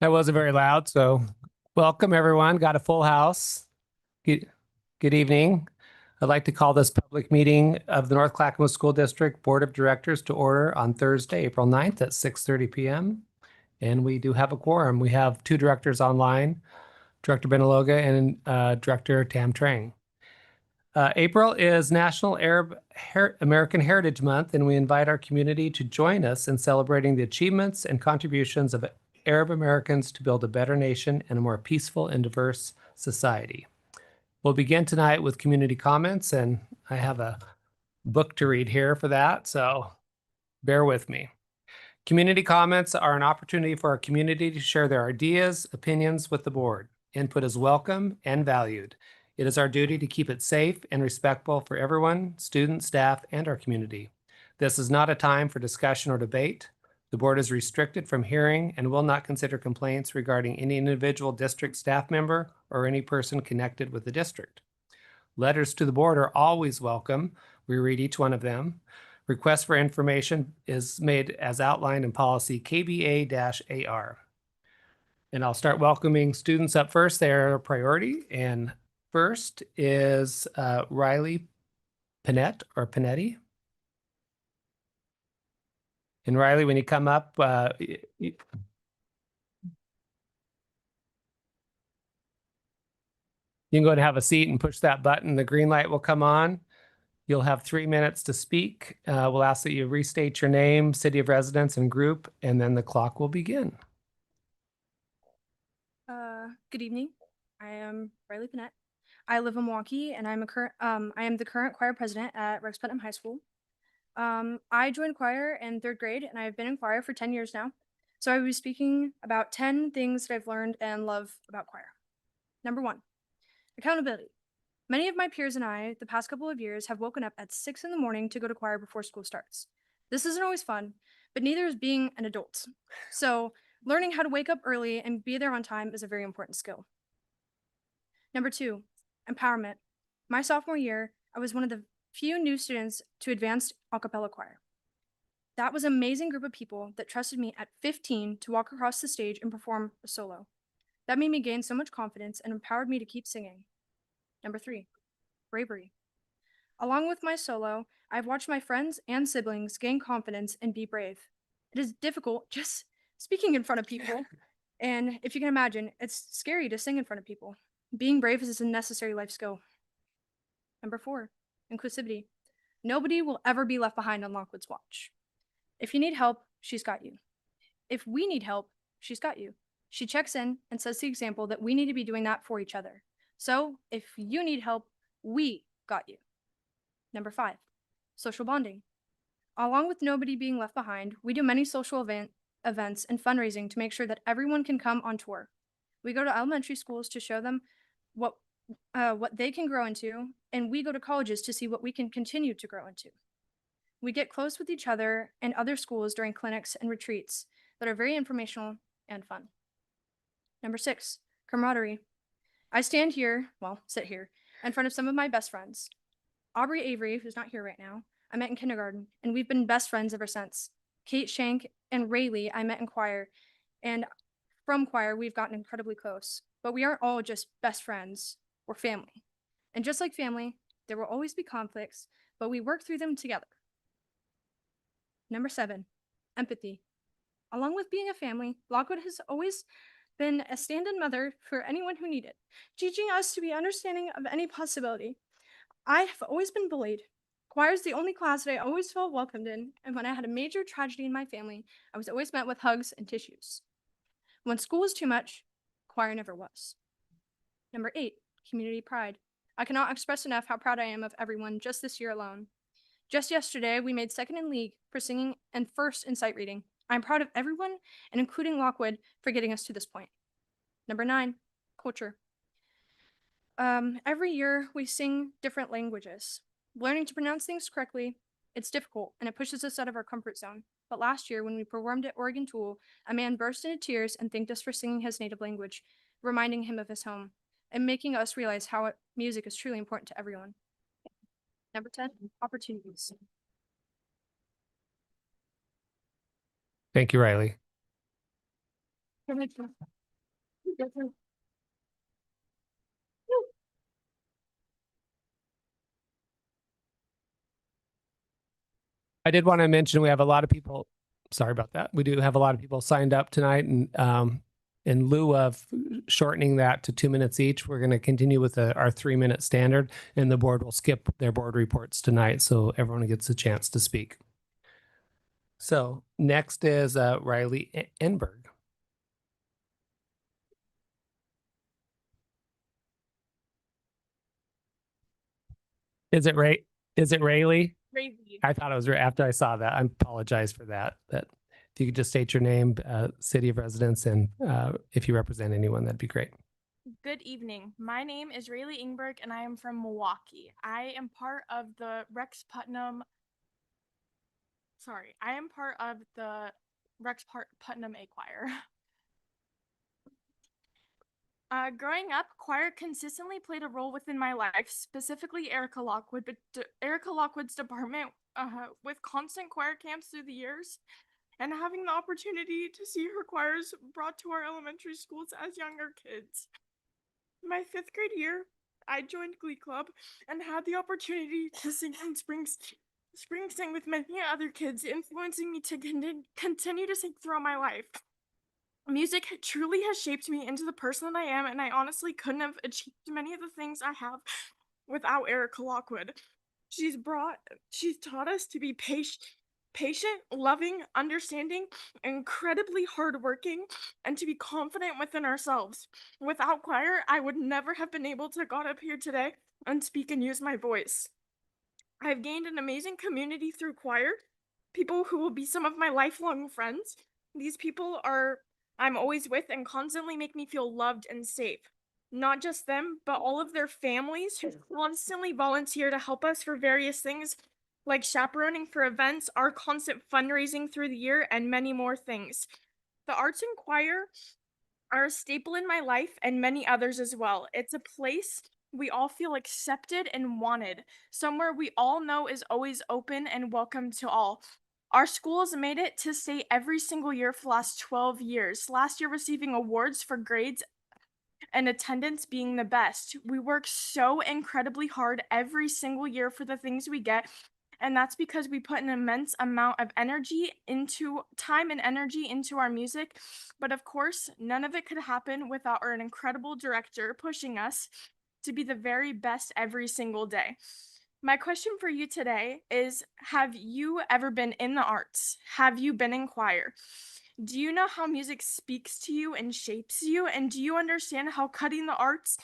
That wasn't very loud, so welcome everyone. Got a full house. Good evening. I'd like to call this public meeting of the North Clackamas School District Board of Directors to order on Thursday, April 9th at 6:30 p.m. And we do have a quorum. We have two directors online, Director Benaloga and Director Tam Trang. April is National American Heritage Month, and we invite our community to join us in celebrating the achievements and contributions of Arab Americans to build a better nation and a more peaceful and diverse society. We'll begin tonight with community comments, and I have a book to read here for that, so bear with me. Community comments are an opportunity for our community to share their ideas, opinions with the board. Input is welcome and valued. It is our duty to keep it safe and respectful for everyone, students, staff, and our community. This is not a time for discussion or debate. The board is restricted from hearing and will not consider complaints regarding any individual district staff member or any person connected with the district. Letters to the board are always welcome. We read each one of them. Request for information is made as outlined in policy KBA-AR. And I'll start welcoming students up first. They're a priority. And first is Riley Panett or Panetti. And Riley, when you come up, you can go and have a seat and push that button. The green light will come on. You'll have 3 minutes to speak. We'll ask that you restate your name, city of residence, and group, and then the clock will begin. Good evening. I am Riley Panett. I live in Milwaukee, and I am the current choir president at Rex Putnam High School. I joined choir in 3rd grade, and I've been in choir for 10 years now. So I will be speaking about 10 things that I've learned and love about choir. Number 1, accountability. Many of my peers and I, the past couple of years, have woken up at 6 in the morning to go to choir before school starts. This isn't always fun, but neither is being an adult. So learning how to wake up early and be there on time is a very important skill. Number 2, empowerment. My sophomore year, I was one of the few new students to advanced a cappella choir. That was an amazing group of people that trusted me at 15 to walk across the stage and perform a solo. That made me gain so much confidence and empowered me to keep singing. Number 3, bravery. Along with my solo, I've watched my friends and siblings gain confidence and be brave. It is difficult just speaking in front of people, and if you can imagine, it's scary to sing in front of people. Being brave is a necessary life skill. Number 4, inclusivity. Nobody will ever be left behind on Lockwood's watch. If you need help, she's got you. If we need help, she's got you. She checks in and sets the example that we need to be doing that for each other. So if you need help, we got you. Number 5, social bonding. Along with nobody being left behind, we do many social events and fundraising to make sure that everyone can come on tour. We go to elementary schools to show them what they can grow into, and we go to colleges to see what we can continue to grow into. We get close with each other and other schools during clinics and retreats that are very informational and fun. Number 6, camaraderie. I sit here, in front of some of my best friends. Aubrey Avery, who's not here right now, I met in kindergarten, and we've been best friends ever since. Kate Shank and Rayleigh I met in choir, and from choir, we've gotten incredibly close. But we aren't all just best friends, we're family. And just like family, there will always be conflicts, but we work through them together. Number 7, empathy. Along with being a family, Lockwood has always been a stand-in mother for anyone who needed, teaching us to be understanding of any possibility. I have always been bullied. Choir is the only class that I always felt welcomed in, and when I had a major tragedy in my family, I was always met with hugs and tissues. When school was too much, choir never was. Number 8, community pride. I cannot express enough how proud I am of everyone just this year alone. Just yesterday, we made 2nd in league for singing and 1st in sight reading. I'm proud of everyone, and including Lockwood, for getting us to this point. Number 9, culture. Every year, we sing different languages. Learning to pronounce things correctly, it's difficult, and it pushes us out of our comfort zone. But last year, when we performed at Oregon Tool, a man burst into tears and thanked us for singing his native language, reminding him of his home, and making us realize how music is truly important to everyone. Number 10, opportunities. Thank you, Riley. I did want to mention we have a lot of people. Sorry about that. We do have a lot of people signed up tonight, and in lieu of shortening that to 2 minutes each, we're going to continue with our 3-minute standard, and the board will skip their board reports tonight, so everyone gets a chance to speak. So next is Riley Enberg. Is it Ray? Is it Rayleigh? Crazy. I thought it was after I saw that. I apologize for that. That if you could just state your name, city of residence, and if you represent anyone, that'd be great. Good evening. My name is Rayleigh Ingberg and I am from Milwaukee. I am part of the Putnam A choir. Growing up, choir consistently played a role within my life, specifically Erica Lockwood's department, with constant choir camps through the years, and having the opportunity to see her choirs brought to our elementary schools as younger kids. My 5th grade year, I joined Glee Club and had the opportunity to sing in spring sing with many other kids, influencing me to continue to sing throughout my life. Music truly has shaped me into the person that I am, and I honestly couldn't have achieved many of the things I have without Erica Lockwood. She's taught us to be patient, loving, understanding, incredibly hardworking, and to be confident within ourselves. Without choir, I would never have been able to got up here today and speak and use my voice. I've gained an amazing community through choir, people who will be some of my lifelong friends. These people I'm always with and constantly make me feel loved and safe. Not just them, but all of their families who constantly volunteer to help us for various things like chaperoning for events, our constant fundraising through the year, and many more things. The arts and choir are a staple in my life and many others as well. It's a place we all feel accepted and wanted, somewhere we all know is always open and welcome to all. Our school has made it to state every single year for the last 12 years, last year receiving awards for grades and attendance being the best. We work so incredibly hard every single year for the things we get, and that's because we put an immense amount of time and energy into our music. But of course, none of it could happen without our incredible director pushing us to be the very best every single day. My question for you today is, have you ever been in the arts? Have you been in choir? Do you know how music speaks to you and shapes you? And do you understand how cutting the arts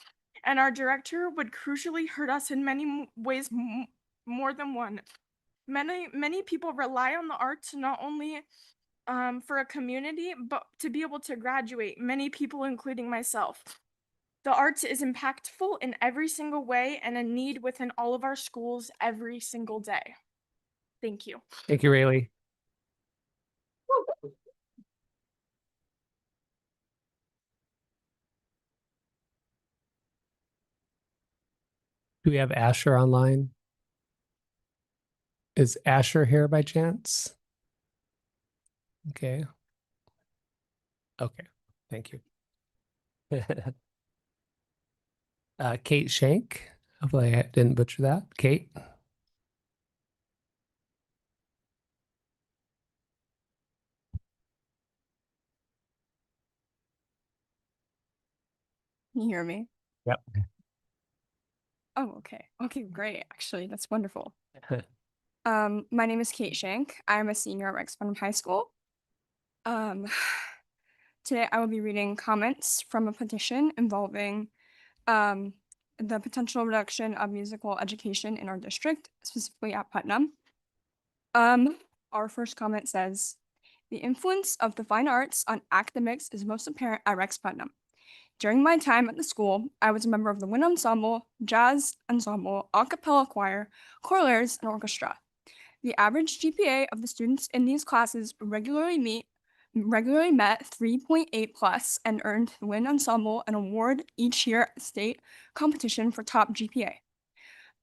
and our director would crucially hurt us in many ways, more than one? Many people rely on the arts not only for a community, but to be able to graduate. Many people, including myself. The arts is impactful in every single way and a need within all of our schools every single day. Thank you. Thank you, Rayleigh. Do we have Asher online? Is Asher here by chance? Okay. Okay. Thank you. Kate Shank. Hopefully I didn't butcher that. Kate. Can you hear me? Yep. Oh, okay. Okay, great. Actually, that's wonderful. My name is Kate Shank. I'm a senior at Rex Putnam High School. Today I will be reading comments from a petition involving the potential reduction of musical education in our district, specifically at Putnam. Our first comment says, the influence of the fine arts on academics is most apparent at Rex Putnam. During my time at the school, I was a member of the wind ensemble, jazz ensemble, a cappella choir, chorales, and orchestra. The average GPA of the students in these classes regularly met 3.8 plus and earned the wind ensemble an award each year at the state competition for top GPA.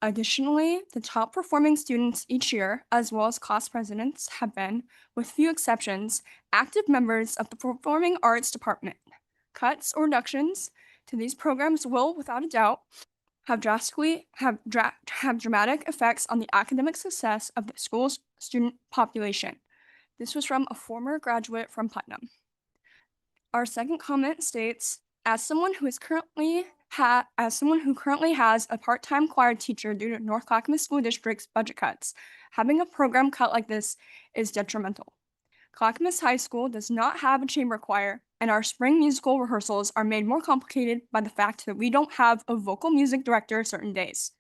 Additionally, the top performing students each year, as well as class presidents, have been, with few exceptions, active members of the Performing Arts Department. Cuts or reductions to these programs will, without a doubt, have dramatic effects on the academic success of the school's student population. This was from a former graduate from Putnam. Our second comment states, as someone who currently has a part-time choir teacher due to North Clackamas School District's budget cuts, having a program cut like this is detrimental. Clackamas High School does not have a chamber choir, and our spring musical rehearsals are made more complicated by the fact that we don't have a vocal music director certain days.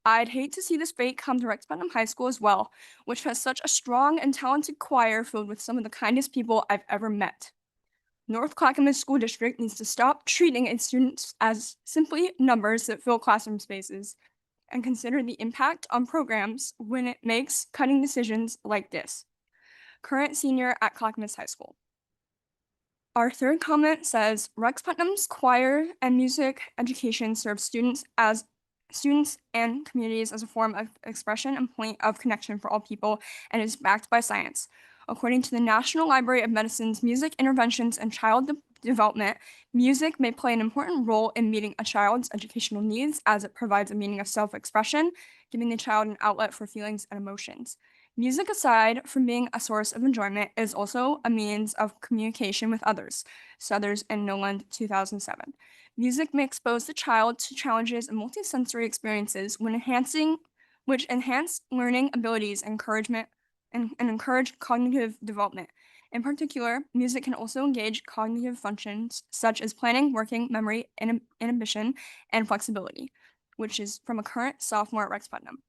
I'd hate to see this fate come to Rex Putnam High School as well, which has such a strong and talented choir filled with some of the kindest people I've ever met. North Clackamas School District needs to stop treating its students as simply numbers that fill classroom spaces and consider the impact on programs when it makes cutting decisions like this. Current senior at Clackamas High School. Our third comment says, Rex Putnam's choir and music education serves students and communities as a form of expression and point of connection for all people and is backed by science. According to the National Library of Medicine's Music Interventions and Child Development, music may play an important role in meeting a child's educational needs as it provides a meaning of self-expression, giving the child an outlet for feelings and emotions. Music, aside from being a source of enjoyment, is also a means of communication with others. Southers and Noland, 2007. Music may expose the child to challenges and multisensory experiences which enhance learning abilities and encourage cognitive development. In particular, music can also engage cognitive functions such as planning, working, memory, inhibition, and flexibility, which is from a current sophomore at Rex Putnam.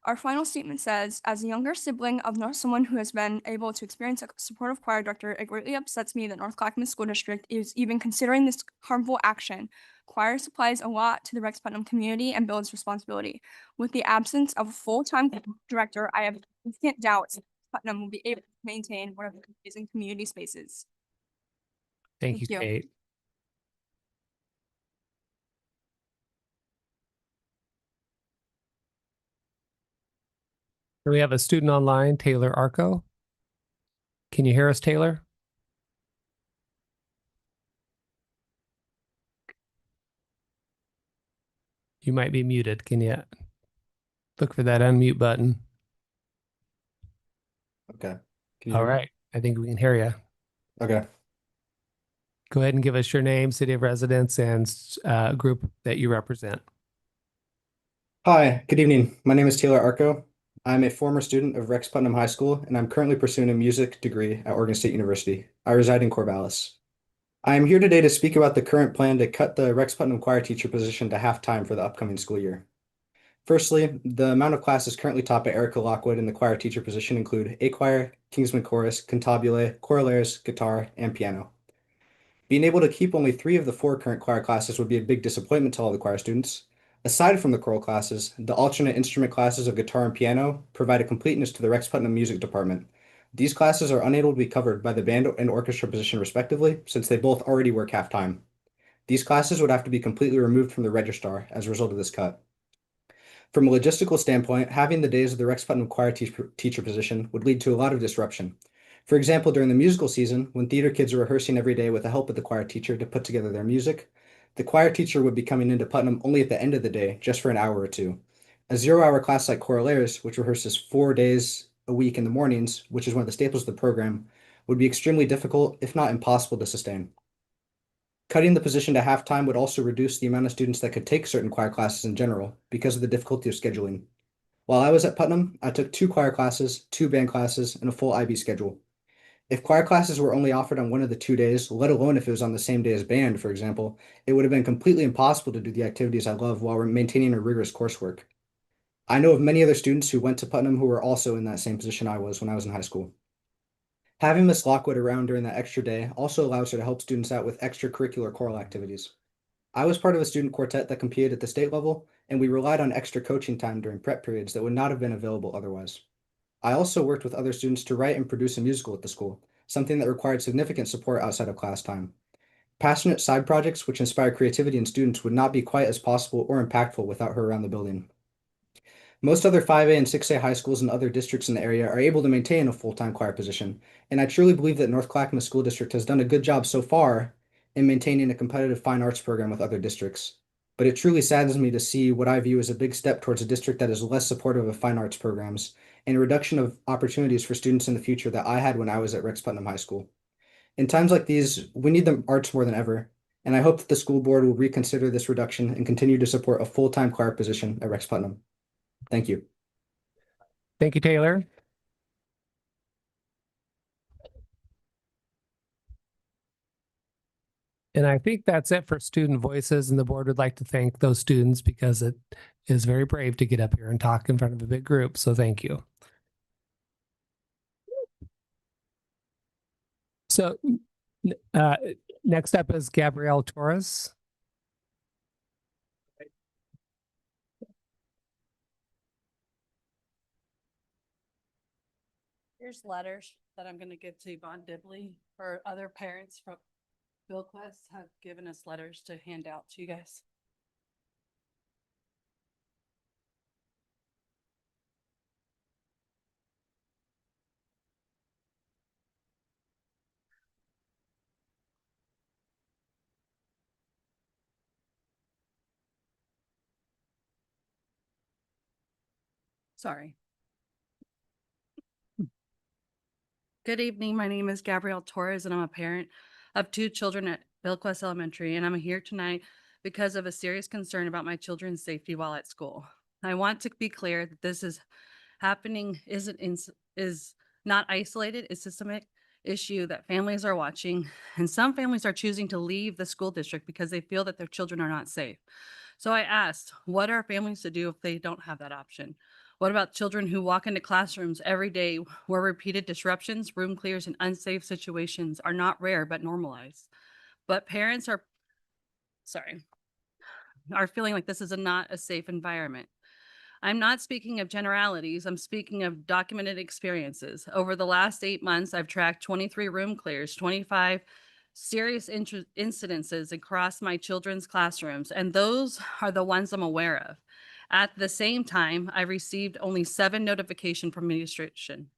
Our final statement says, as a younger sibling of someone who has been able to experience a supportive choir director, it greatly upsets me that North Clackamas School District is even considering this harmful action. Choir supplies a lot to the Rex Putnam community and builds responsibility. With the absence of a full-time director, I have significant doubts that Putnam will be able to maintain one of the amazing community spaces. Thank you, Thank you. Kate. We have a student online, Taylor Arco. Can you hear us, Taylor? You might be muted. Can you look for that unmute button? Okay. Can you All hear me? right. I think we can hear you. Okay. Go ahead and give us your name, city of residence, and group that you represent. Hi, good evening. My name is Taylor Arco. I'm a former student of Rex Putnam High School, and I'm currently pursuing a music degree at Oregon State University. I reside in Corvallis. I am here today to speak about the current plan to cut the Rex Putnam choir teacher position to half-time for the upcoming school year. Firstly, the amount of classes currently taught by Erica Lockwood in the choir teacher position include A choir, Kingsman chorus, cantabile, chorallaires, guitar, and piano. Being able to keep only 3 of the 4 current choir classes would be a big disappointment to all the choir students. Aside from the choral classes, the alternate instrument classes of guitar and piano provide a completeness to the Rex Putnam Music Department. These classes are unable to be covered by the band and orchestra position respectively, since they both already work half-time. These classes would have to be completely removed from the registrar as a result of this cut. From a logistical standpoint, having the days of the Rex Putnam choir teacher position would lead to a lot of disruption. For example, during the musical season, when theater kids are rehearsing every day with the help of the choir teacher to put together their music, the choir teacher would be coming into Putnam only at the end of the day, just for an hour or two. A 0-hour class like chorallaires, which rehearses 4 days a week in the mornings, which is one of the staples of the program, would be extremely difficult, if not impossible, to sustain. Cutting the position to half-time would also reduce the amount of students that could take certain choir classes in general, because of the difficulty of scheduling. While I was at Putnam, I took 2 choir classes, 2 band classes, and a full IB schedule. If choir classes were only offered on one of the 2 days, let alone if it was on the same day as band, for example, it would have been completely impossible to do the activities I love while maintaining a rigorous coursework. I know of many other students who went to Putnam who were also in that same position I was when I was in high school. Having Miss Lockwood around during that extra day also allows her to help students out with extracurricular choral activities. I was part of a student quartet that competed at the state level, and we relied on extra coaching time during prep periods that would not have been available otherwise. I also worked with other students to write and produce a musical at the school, something that required significant support outside of class time. Passionate side projects which inspire creativity in students would not be quite as possible or impactful without her around the building. Most other 5A and 6A high schools and other districts in the area are able to maintain a full-time choir position, and I truly believe that North Clackamas School District has done a good job so far in maintaining a competitive fine arts program with other districts. But it truly saddens me to see what I view as a big step towards a district that is less supportive of fine arts programs and a reduction of opportunities for students in the future that I had when I was at Rex Putnam High School. In times like these, we need the arts more than ever, and I hope that the school board will reconsider this reduction and continue to support a full-time choir position at Rex Putnam. Thank you. Thank you, Taylor. And I think that's it for student voices, and the board would like to thank those students because it is very brave to get up here and talk in front of a big group. So thank you. So next up is Gabrielle Torres. Here's letters that I'm gonna give to Yvonne Dibley for other parents from Billquest have given us letters to hand out to you guys. Sorry. Good evening. My name is Gabrielle Torres and I'm a parent of 2 children at Billquest Elementary, and I'm here tonight because of a serious concern about my children's safety while at school. I want to be clear that this is happening is not isolated, it's a systemic issue that families are watching, and some families are choosing to leave the school district because they feel that their children are not safe. So I asked, what are families to do if they don't have that option? What about children who walk into classrooms every day where repeated disruptions, room clears, and unsafe situations are not rare but normalized? But parents are feeling like this is not a safe environment. I'm not speaking of generalities. I'm speaking of documented experiences. Over the last 8 months, I've tracked 23 room clears, 25 serious incidences across my children's classrooms, and those are the ones I'm aware of. At the same time, I received only 7 notifications from administration.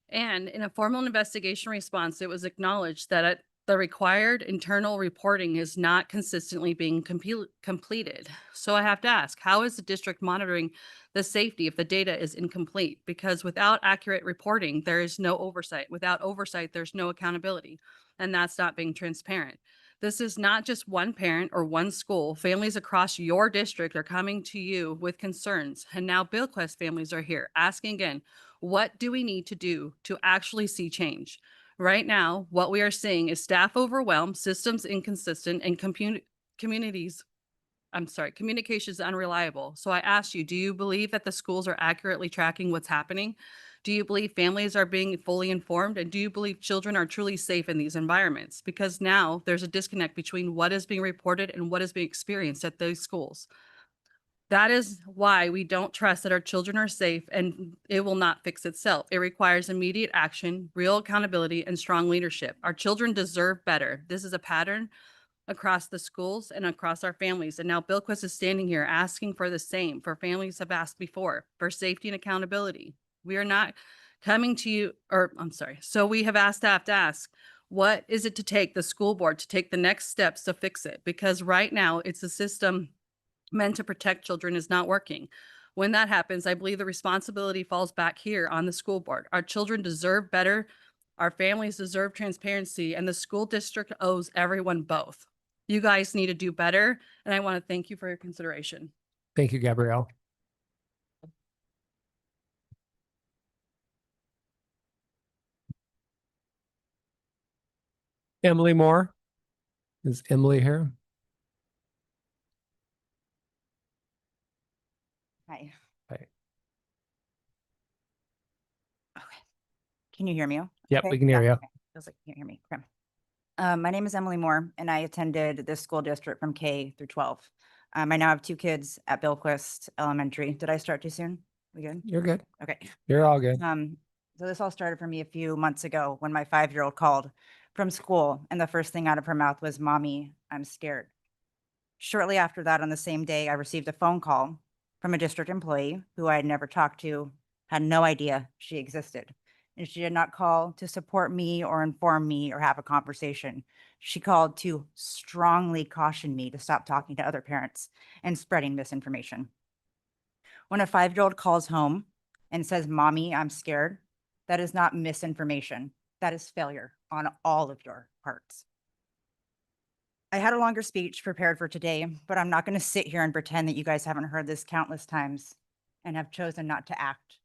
And in a formal investigation response, it was acknowledged that the required internal reporting is not consistently being completed. So I have to ask, how is the district monitoring the safety if the data is incomplete? Because without accurate reporting, there is no oversight. Without oversight, there's no accountability. And that's not being transparent. This is not just one parent or one school. Families across your district are coming to you with concerns. And now Billquest families are here asking again, what do we need to do to actually see change? Right now, what we are seeing is staff overwhelmed, systems inconsistent, and communications unreliable. So I asked you, do you believe that the schools are accurately tracking what's happening? Do you believe families are being fully informed? And do you believe children are truly safe in these environments? Because now there's a disconnect between what is being reported and what is being experienced at those schools. That is why we don't trust that our children are safe, and it will not fix itself. It requires immediate action, real accountability, and strong leadership. Our children deserve better. This is a pattern across the schools and across our families. And now Billquest is standing here asking for the same for families have asked before, for safety and accountability. We are not coming to you, so we have asked staff to ask, what is it to take the school board to take the next steps to fix it? Because right now it's a system meant to protect children is not working. When that happens, I believe the responsibility falls back here on the school board. Our children deserve better. Our families deserve transparency, and the school district owes everyone both. You guys need to do better, and I want to thank you for your consideration. Thank you, Gabrielle. Emily Moore. Is Emily here? Hi. Hi. Okay. Can you hear me? Yep, Okay? we can hear you. Okay. Feels like you can't hear me. Okay. My name is Emily Moore, and I attended this school district from K through 12. I now have 2 kids at Billquest Elementary. Did I start too soon? We good? You're good. Okay. You're all good. So this all started for me a few months ago when my 5-year-old called from school, and the first thing out of her mouth was, "Mommy, I'm scared." Shortly after that, on the same day, I received a phone call from a district employee who I had never talked to, had no idea she existed. And she did not call to support me or inform me or have a conversation. She called to strongly caution me to stop talking to other parents and spreading misinformation. When a 5-year-old calls home and says, "Mommy, I'm scared," that is not misinformation. That is failure on all of your parts. I had a longer speech prepared for today, but I'm not going to sit here and pretend that you guys haven't heard this countless times and have chosen not to act.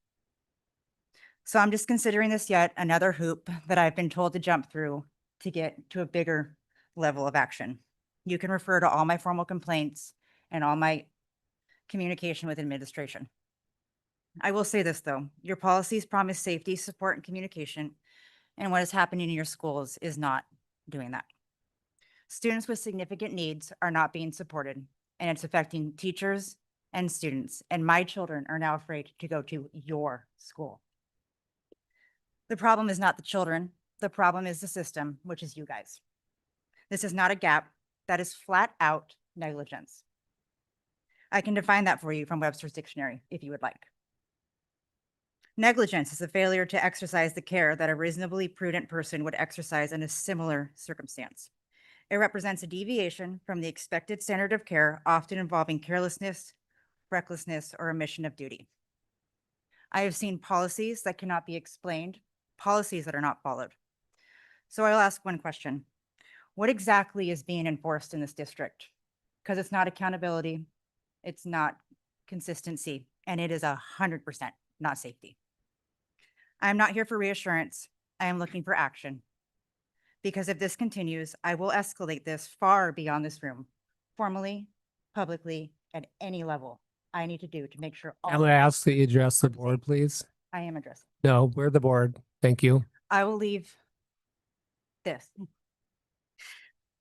So I'm just considering this yet another hoop that I've been told to jump through to get to a bigger level of action. You can refer to all my formal complaints and all my communication with administration. I will say this though, your policies promise safety, support, and communication, and what is happening in your schools is not doing that. Students with significant needs are not being supported, and it's affecting teachers and students, and my children are now afraid to go to your school. The problem is not the children, the problem is the system, which is you guys. This is not a gap, that is flat out negligence. I can define that for you from Webster's dictionary if you would like. Negligence is a failure to exercise the care that a reasonably prudent person would exercise in a similar circumstance. It represents a deviation from the expected standard of care, often involving carelessness, recklessness, or omission of duty. I have seen policies that cannot be explained, policies that are not followed. So I'll ask one question. What exactly is being enforced in this district? Because it's not accountability, it's not consistency, and it is 100% not safety. I am not here for reassurance. I am looking for action. Because if this continues, I will escalate this far beyond this room, formally, publicly, at any level I need to do to make sure all. I'm going to ask that you address the board, please. I am addressing. No, we're the board. Thank you. I will leave this.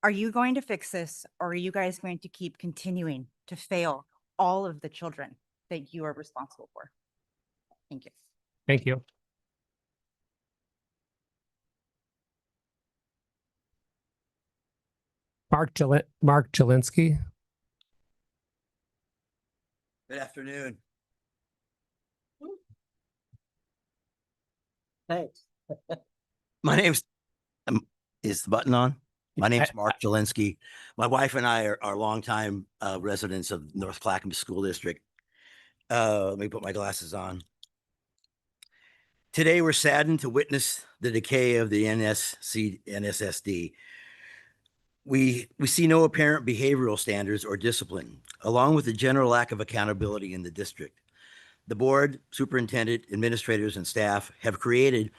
Are you going to fix this, or are you guys going to keep continuing to fail all of the children that you are responsible for? Thank you. Thank you. Mark Jelinski. Good afternoon. Thanks. My name's, is the button on? My name's Mark Jelinski. My wife and I are longtime residents of North Clackamas School District. Let me put my glasses on. Today, we're saddened to witness the decay of the NSSD. We see no apparent behavioral standards or discipline, along with the general lack of accountability in the district. The board, superintendent, administrators, and staff have created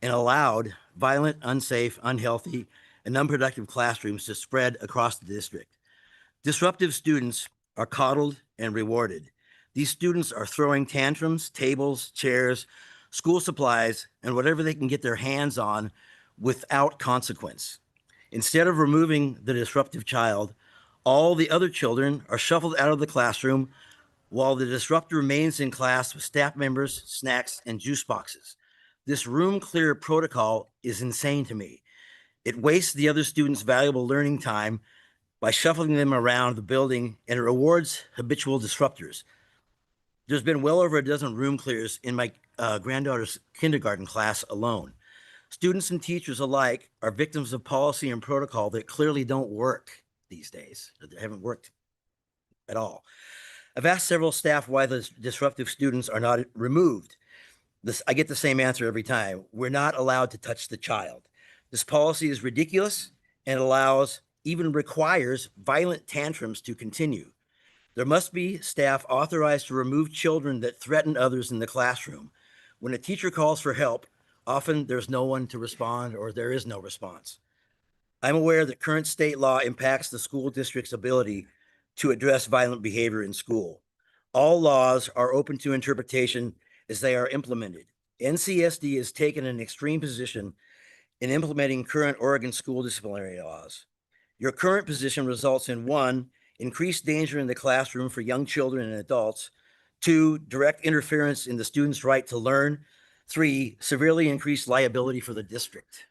and allowed violent, unsafe, unhealthy, and unproductive classrooms to spread across the district. Disruptive students are coddled and rewarded. These students are throwing tantrums, tables, chairs, school supplies, and whatever they can get their hands on without consequence. Instead of removing the disruptive child, all the other children are shuffled out of the classroom while the disruptor remains in class with staff members, snacks, and juice boxes. This room clear protocol is insane to me. It wastes the other students' valuable learning time by shuffling them around the building, and it rewards habitual disruptors. There's been well over a dozen room clears in my granddaughter's kindergarten class alone. Students and teachers alike are victims of policy and protocol that clearly don't work these days. They haven't worked at all. I've asked several staff why the disruptive students are not removed. I get the same answer every time. We're not allowed to touch the child. This policy is ridiculous and allows, even requires, violent tantrums to continue. There must be staff authorized to remove children that threaten others in the classroom. When a teacher calls for help, often there's no one to respond, or there is no response. I'm aware that current state law impacts the school district's ability to address violent behavior in school. All laws are open to interpretation as they are implemented. NCSD has taken an extreme position in implementing current Oregon school disciplinary laws. Your current position results in 1, increased danger in the classroom for young children and adults, 2, direct interference in the student's right to learn, 3, severely increased liability for the district.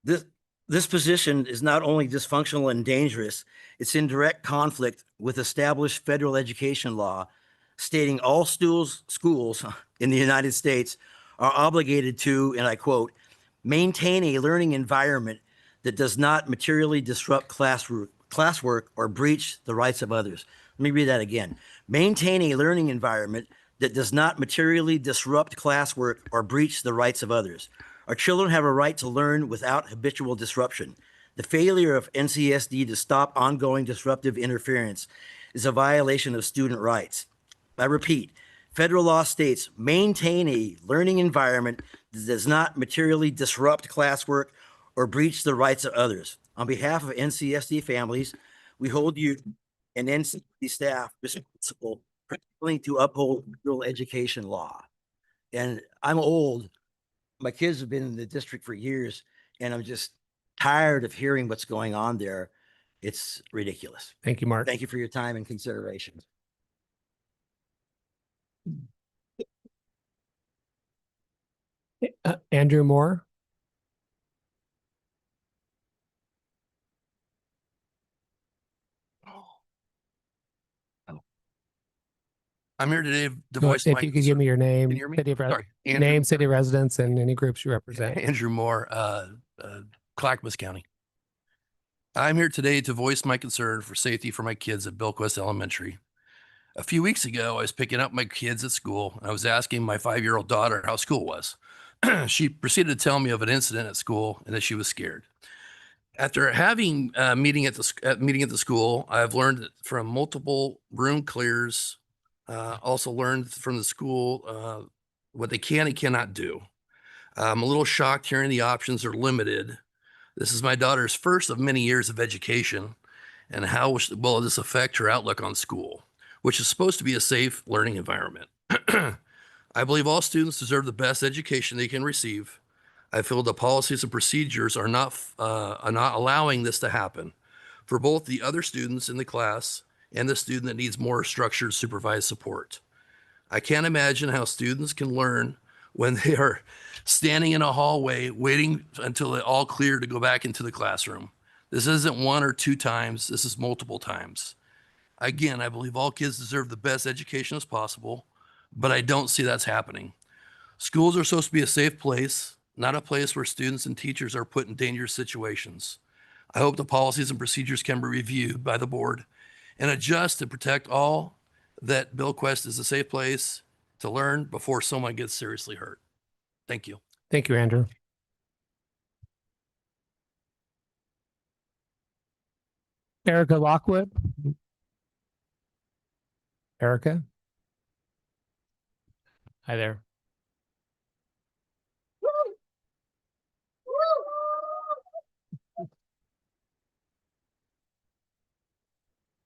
The This position is not only dysfunctional and dangerous, it's in direct conflict with established federal education law stating all schools in the United States are obligated to, and I quote, maintain a learning environment that does not materially disrupt classwork or breach the rights of others. Let me read that again. Maintain a learning environment that does not materially disrupt classwork or breach the rights of others. Our children have a right to learn without habitual disruption. The failure of NCSD to stop ongoing disruptive interference is a violation of student rights. I repeat, federal law states maintain a learning environment that does not materially disrupt classwork or breach the rights of others. On behalf of NCSD families, we hold you and NCSD staff responsible for failing to uphold federal education law. And I'm old. My kids have been in the district for years, and I'm just tired of hearing what's going on there. It's ridiculous. Thank you, Mark. Thank you for your time and consideration. Andrew Moore. I'm here today to Go- voice If my you could give me your Can name, you hear me? city of, Sorry, name, city of residence, and any groups you represent. Andrew Moore, Clackamas County. I'm here today to voice my concern for safety for my kids at Billquest Elementary. A few weeks ago, I was picking up my kids at school, and I was asking my 5-year-old daughter how school was. She proceeded to tell me of an incident at school and that she was scared. After having a meeting at the school, I've learned from multiple room clears. Also learned from the school what they can and cannot do. I'm a little shocked hearing the options are limited. This is my daughter's first of many years of education, and how will this affect her outlook on school, which is supposed to be a safe learning environment? I believe all students deserve the best education they can receive. I feel the policies and procedures are not allowing this to happen for both the other students in the class and the student that needs more structured supervised support. I can't imagine how students can learn when they are standing in a hallway waiting until it all clear to go back into the classroom. This isn't 1 or 2 times, this is multiple times. Again, I believe all kids deserve the best education as possible, but I don't see that's happening. Schools are supposed to be a safe place, not a place where students and teachers are put in dangerous situations. I hope the policies and procedures can be reviewed by the board and adjust to protect all, that Billquest is a safe place to learn before someone gets seriously hurt. Thank you. Thank you, Andrew. Erica Lockwood. Erica. Hi there.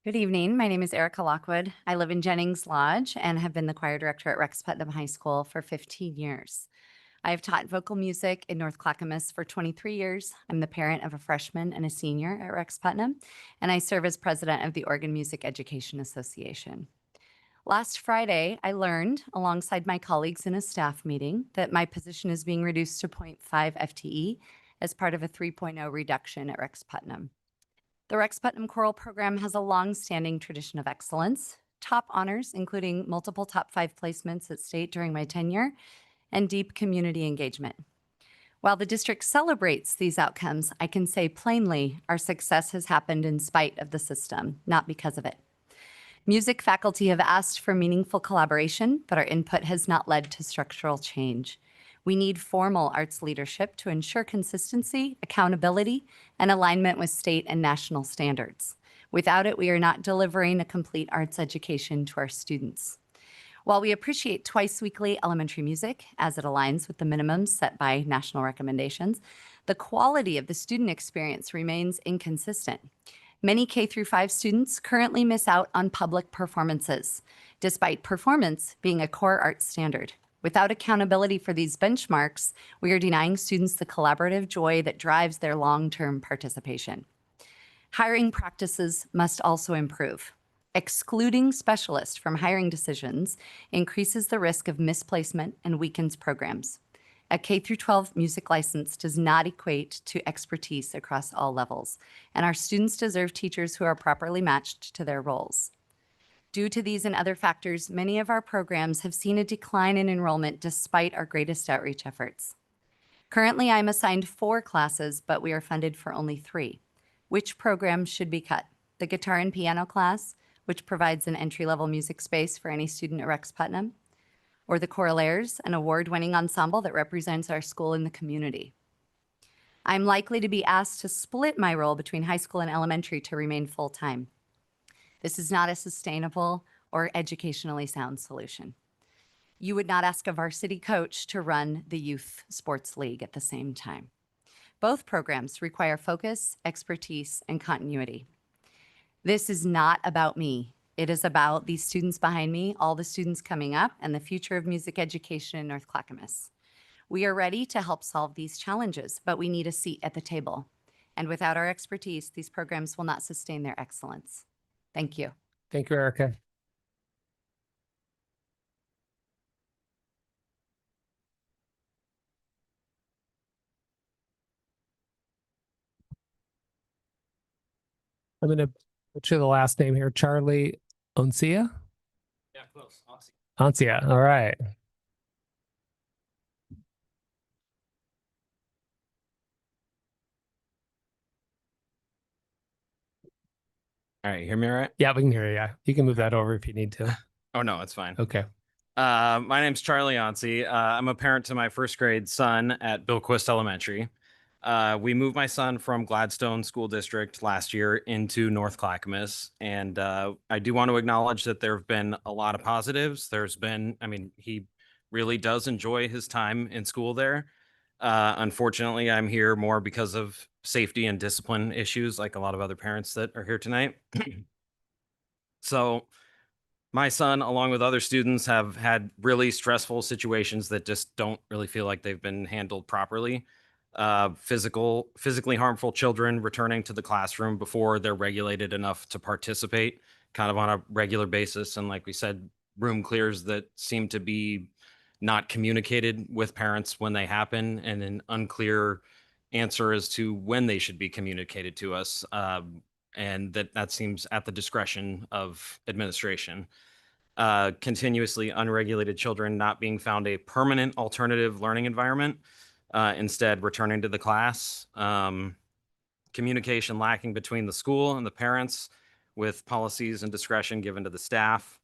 Good evening. My name is Erica Lockwood. I live in Jennings Lodge and have been the choir director at Rex Putnam High School for 15 years. I have taught vocal music in North Clackamas for 23 years. I'm the parent of a freshman and a senior at Rex Putnam, and I serve as president of the Oregon Music Education Association. Last Friday, I learned, alongside my colleagues in a staff meeting, that my position is being reduced to 0.5 FTE as part of a 3.0 reduction at Rex Putnam. The Rex Putnam Choral Program has a long-standing tradition of excellence, top honors, including multiple top 5 placements at state during my tenure, and deep community engagement. While the district celebrates these outcomes, I can say plainly our success has happened in spite of the system, not because of it. Music faculty have asked for meaningful collaboration, but our input has not led to structural change. We need formal arts leadership to ensure consistency, accountability, and alignment with state and national standards. Without it, we are not delivering a complete arts education to our students. While we appreciate twice-weekly elementary music, as it aligns with the minimums set by national recommendations, the quality of the student experience remains inconsistent. Many K-5 students currently miss out on public performances, despite performance being a core arts standard. Without accountability for these benchmarks, we are denying students the collaborative joy that drives their long-term participation. Hiring practices must also improve. Excluding specialists from hiring decisions increases the risk of misplacement and weakens programs. A K through 12 music license does not equate to expertise across all levels, and our students deserve teachers who are properly matched to their roles. Due to these and other factors, many of our programs have seen a decline in enrollment despite our greatest outreach efforts. Currently, I'm assigned 4 classes, but we are funded for only 3. Which programs should be cut? The guitar and piano class, which provides an entry-level music space for any student at Rex Putnam, or the Choralaires, an award-winning ensemble that represents our school in the community. I'm likely to be asked to split my role between high school and elementary to remain full-time. This is not a sustainable or educationally sound solution. You would not ask a varsity coach to run the youth sports league at the same time. Both programs require focus, expertise, and continuity. This is not about me. It is about these students behind me, all the students coming up, and the future of music education in North Clackamas. We are ready to help solve these challenges, but we need a seat at the table. And without our expertise, these programs will not sustain their excellence. Thank you. Thank you, Erica. I'm going to butcher the last name here. Charlie Oncia? Yeah, close. Oncia. All right. All right, you hear me all right? Yeah, we can hear you. Yeah. You can move that over if you need to. Oh, no, it's fine. Okay. My name's Charlie Yancey. I'm a parent to my first grade son at Billquist Elementary. We moved my son from Gladstone School District last year into North Clackamas. And I do want to acknowledge that there have been a lot of positives. He really does enjoy his time in school there. Unfortunately, I'm here more because of safety and discipline issues, like a lot of other parents that are here tonight. So my son, along with other students, have had really stressful situations that just don't really feel like they've been handled properly. Physically harmful children returning to the classroom before they're regulated enough to participate kind of on a regular basis. And like we said, room clears that seem to be not communicated with parents when they happen, and an unclear answer as to when they should be communicated to us. And that seems at the discretion of administration. Continuously unregulated children not being found a permanent alternative learning environment, instead returning to the class. Communication lacking between the school and the parents, with policies and discretion given to the staff.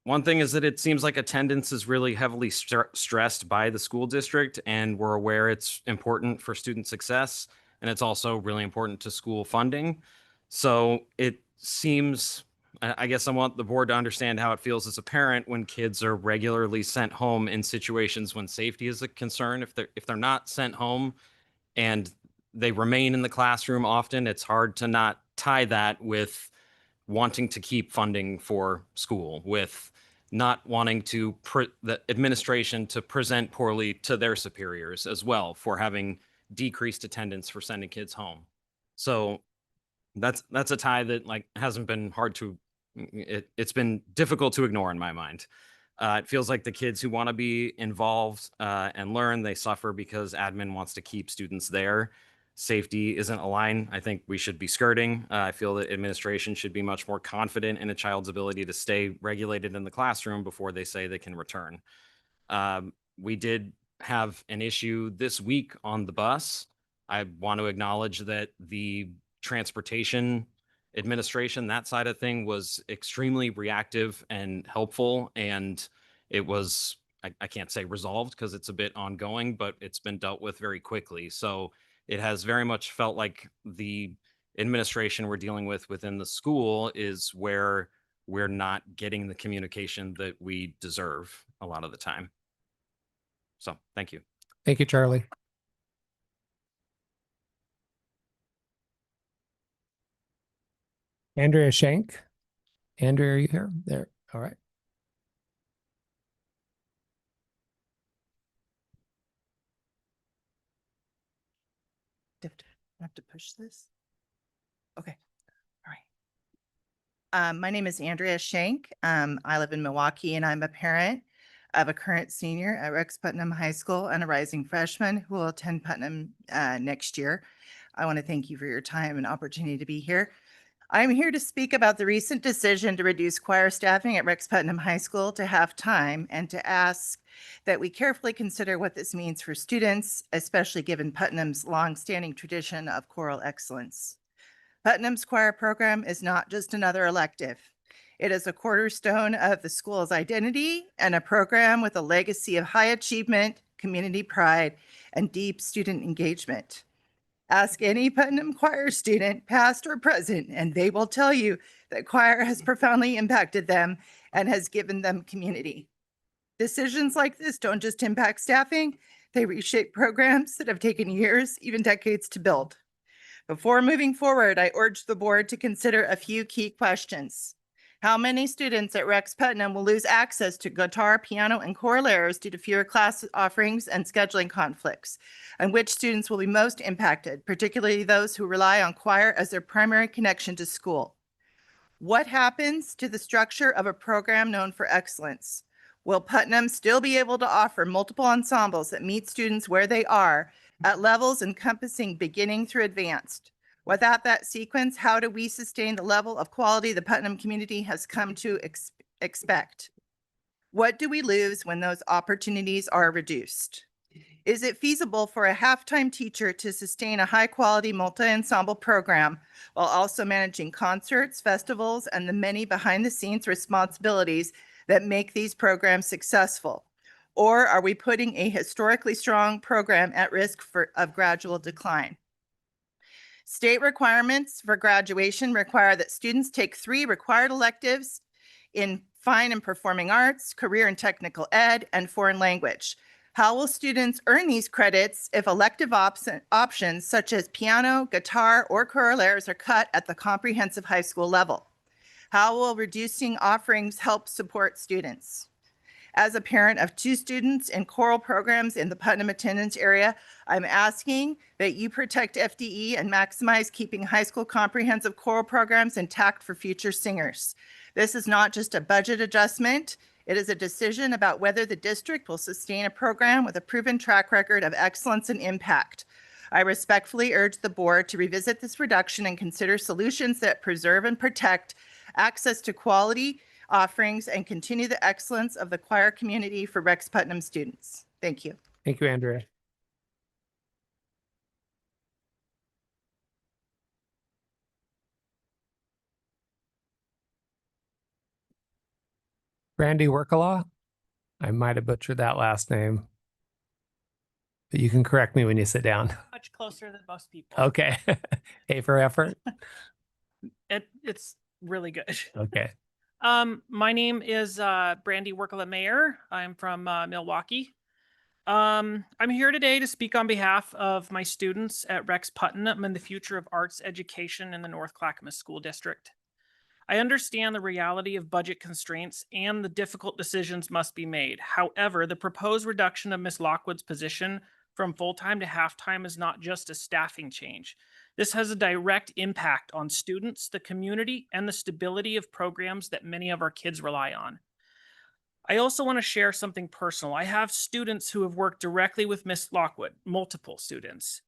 One thing is that it seems like attendance is really heavily stressed by the school district, and we're aware it's important for student success, and it's also really important to school funding. So it seems, I guess I want the board to understand how it feels as a parent when kids are regularly sent home in situations when safety is a concern. If they're not sent home and they remain in the classroom often, it's hard to not tie that with wanting to keep funding for school, with not wanting to the administration to present poorly to their superiors as well for having decreased attendance for sending kids home. So that's a tie that hasn't been hard to, it's been difficult to ignore in my mind. It feels like the kids who want to be involved and learn, they suffer because admin wants to keep students there. Safety isn't a line I think we should be skirting. I feel that administration should be much more confident in a child's ability to stay regulated in the classroom before they say they can return. We did have an issue this week on the bus. I want to acknowledge that the transportation administration, that side of thing, was extremely reactive and helpful, and it was, I can't say resolved because it's a bit ongoing, but it's been dealt with very quickly. So it has very much felt like the administration we're dealing with within the school is where we're not getting the communication that we deserve a lot of the time. So thank you. Thank you, Charlie. Andrea Shank. Andrea, are you here? There. All right. I have to push this. Okay. All right. My name is Andrea Shank. I live in Milwaukee and I'm a parent. of a current senior at Rex Putnam High School and a rising freshman who will attend Putnam next year. I want to thank you for your time and opportunity to be here. I'm here to speak about the recent decision to reduce choir staffing at Rex Putnam High School to half-time and to ask that we carefully consider what this means for students, especially given Putnam's longstanding tradition of choral excellence. Putnam's choir program is not just another elective. It is a cornerstone of the school's identity and a program with a legacy of high achievement, community pride, and deep student engagement. Ask any Putnam choir student, past or present, and they will tell you that choir has profoundly impacted them and has given them community. Decisions like this don't just impact staffing, they reshape programs that have taken years, even decades to build. Before moving forward, I urge the board to consider a few key questions. How many students at Rex Putnam will lose access to guitar, piano, and choraleiros due to fewer class offerings and scheduling conflicts? And which students will be most impacted, particularly those who rely on choir as their primary connection to school? What happens to the structure of a program known for excellence? Will Putnam still be able to offer multiple ensembles that meet students where they are at levels encompassing beginning through advanced? Without that sequence, how do we sustain the level of quality the Putnam community has come to expect? What do we lose when those opportunities are reduced? Is it feasible for a half-time teacher to sustain a high-quality multi-ensemble program while also managing concerts, festivals, and the many behind-the-scenes responsibilities that make these programs successful? Or are we putting a historically strong program at risk of gradual decline? State requirements for graduation require that students take 3 required electives in fine and performing arts, career and technical ed, and foreign language. How will students earn these credits if elective options such as piano, guitar, or choraleiros are cut at the comprehensive high school level? How will reducing offerings help support students? As a parent of 2 students in choral programs in the Putnam attendance area, I'm asking that you protect FDE and maximize keeping high school comprehensive choral programs intact for future singers. This is not just a budget adjustment. It is a decision about whether the district will sustain a program with a proven track record of excellence and impact. I respectfully urge the board to revisit this reduction and consider solutions that preserve and protect access to quality offerings and continue the excellence of the choir community for Rex Putnam students. Thank you. Thank you, Andrea. Brandy Workalaw. I might have butchered that last name, but you can correct me when you sit down. Much closer than most people. Okay. A for effort. It's really good. Okay. My name is Brandy Workala-Mayer. I'm from Milwaukee. I'm here today to speak on behalf of my students at Rex Putnam and the future of arts education in the North Clackamas School District. I understand the reality of budget constraints and the difficult decisions must be made. However, the proposed reduction of Ms. Lockwood's position from full-time to half-time is not just a staffing change. This has a direct impact on students, the community, and the stability of programs that many of our kids rely on. I also want to share something personal. I have students who have worked directly with Ms. Lockwood, multiple students.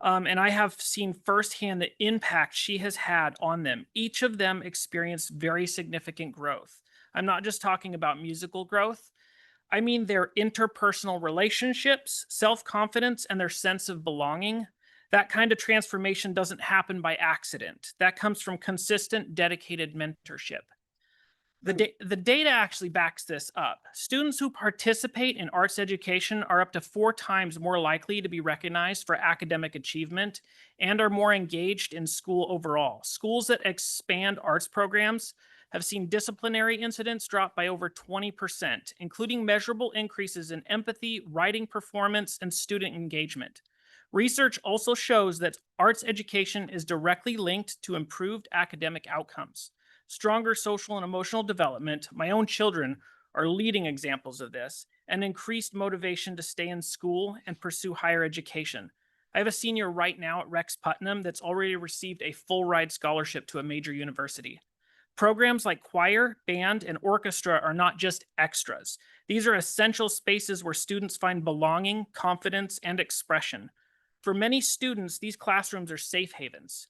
And I have seen firsthand the impact she has had on them. Each of them experienced very significant growth. I'm not just talking about musical growth. I mean their interpersonal relationships, self-confidence, and their sense of belonging. That kind of transformation doesn't happen by accident. That comes from consistent, dedicated mentorship. The data actually backs this up. Students who participate in arts education are up to 4 times more likely to be recognized for academic achievement and are more engaged in school overall. Schools that expand arts programs have seen disciplinary incidents drop by over 20%, including measurable increases in empathy, writing performance, and student engagement. Research also shows that arts education is directly linked to improved academic outcomes. Stronger social and emotional development, my own children are leading examples of this, and increased motivation to stay in school and pursue higher education. I have a senior right now at Rex Putnam that's already received a full ride scholarship to a major university. Programs like choir, band, and orchestra are not just extras. These are essential spaces where students find belonging, confidence, and expression. For many students, these classrooms are safe havens.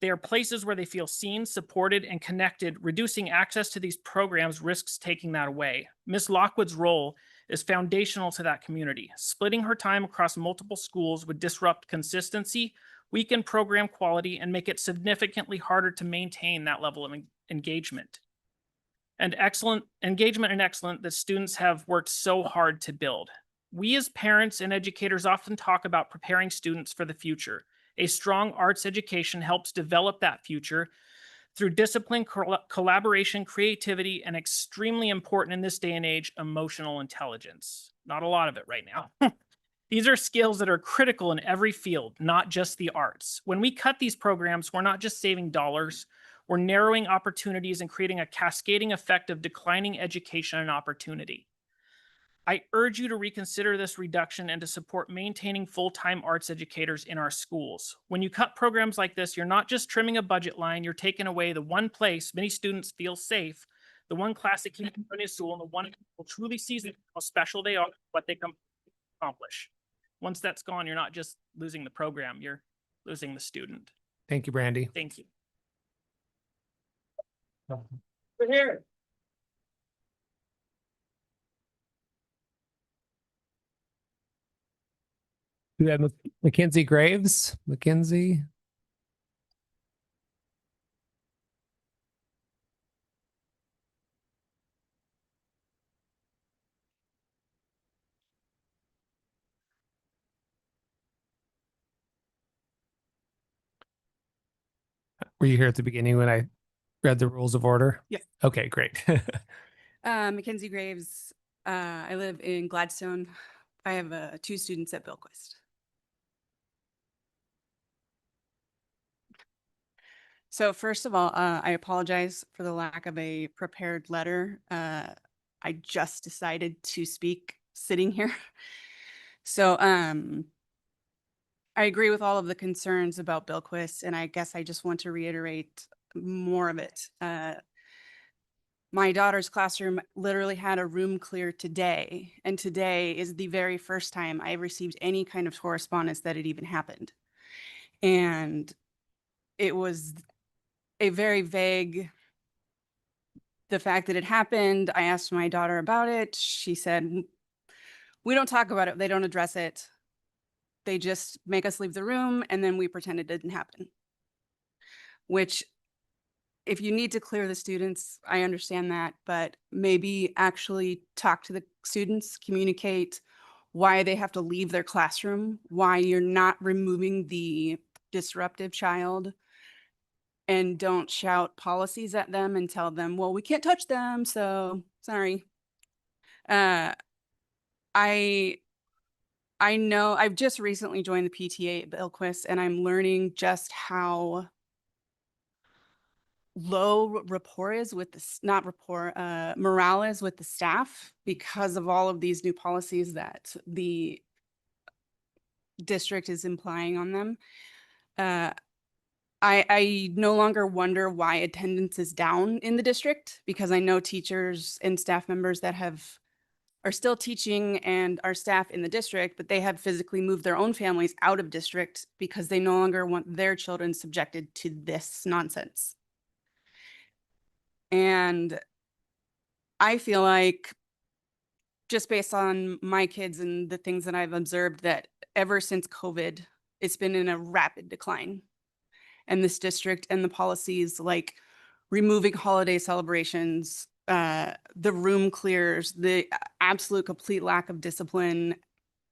They are places where they feel seen, supported, and connected. Reducing access to these programs risks taking that away. Ms. Lockwood's role is foundational to that community. Splitting her time across multiple schools would disrupt consistency, weaken program quality, and make it significantly harder to maintain that level of engagement. And excellent engagement and excellence that students have worked so hard to build. We as parents and educators often talk about preparing students for the future. A strong arts education helps develop that future through discipline, collaboration, creativity, and extremely important in this day and age, emotional intelligence. Not a lot of it right now. These are skills that are critical in every field, not just the arts. When we cut these programs, we're not just saving dollars, we're narrowing opportunities and creating a cascading effect of declining education and opportunity. I urge you to reconsider this reduction and to support maintaining full-time arts educators in our schools. When you cut programs like this, you're not just trimming a budget line, you're taking away the one place many students feel safe, the one class that keeps them in school, and the one who truly sees how special they are, what they can accomplish. Once that's gone, you're not just losing the program, you're losing the student. Thank you, Brandy. Thank you. We're here. Do we have Mackenzie Graves? Mackenzie? Were you here at the beginning when I read the rules of order? Yeah. Okay, great. Mackenzie Graves. I live in Gladstone. I have 2 students at Bilquist. So first of all, I apologize for the lack of a prepared letter. I just decided to speak sitting here. So I agree with all of the concerns about Bilquist, and I guess I just want to reiterate more of it. My daughter's classroom literally had a room clear today, and today is the very first time I received any kind of correspondence that it even happened. And it was a very vague, the fact that it happened. I asked my daughter about it. She said, we don't talk about it. They don't address it. They just make us leave the room, and then we pretend it didn't happen. Which, if you need to clear the students, I understand that, but maybe actually talk to the students, communicate why they have to leave their classroom, why you're not removing the disruptive child, and don't shout policies at them and tell them, well, we can't touch them, so sorry. I know I've just recently joined the PTA at Bilquist, and I'm learning just how low rapport is with morale is with the staff because of all of these new policies that the district is implying on them. I no longer wonder why attendance is down in the district, because I know teachers and staff members that are still teaching and are staff in the district, but they have physically moved their own families out of district because they no longer want their children subjected to this nonsense. And I feel like, just based on my kids and the things that I've observed, that ever since COVID, it's been in a rapid decline. And this district and the policies like removing holiday celebrations, the room clears, the absolute complete lack of discipline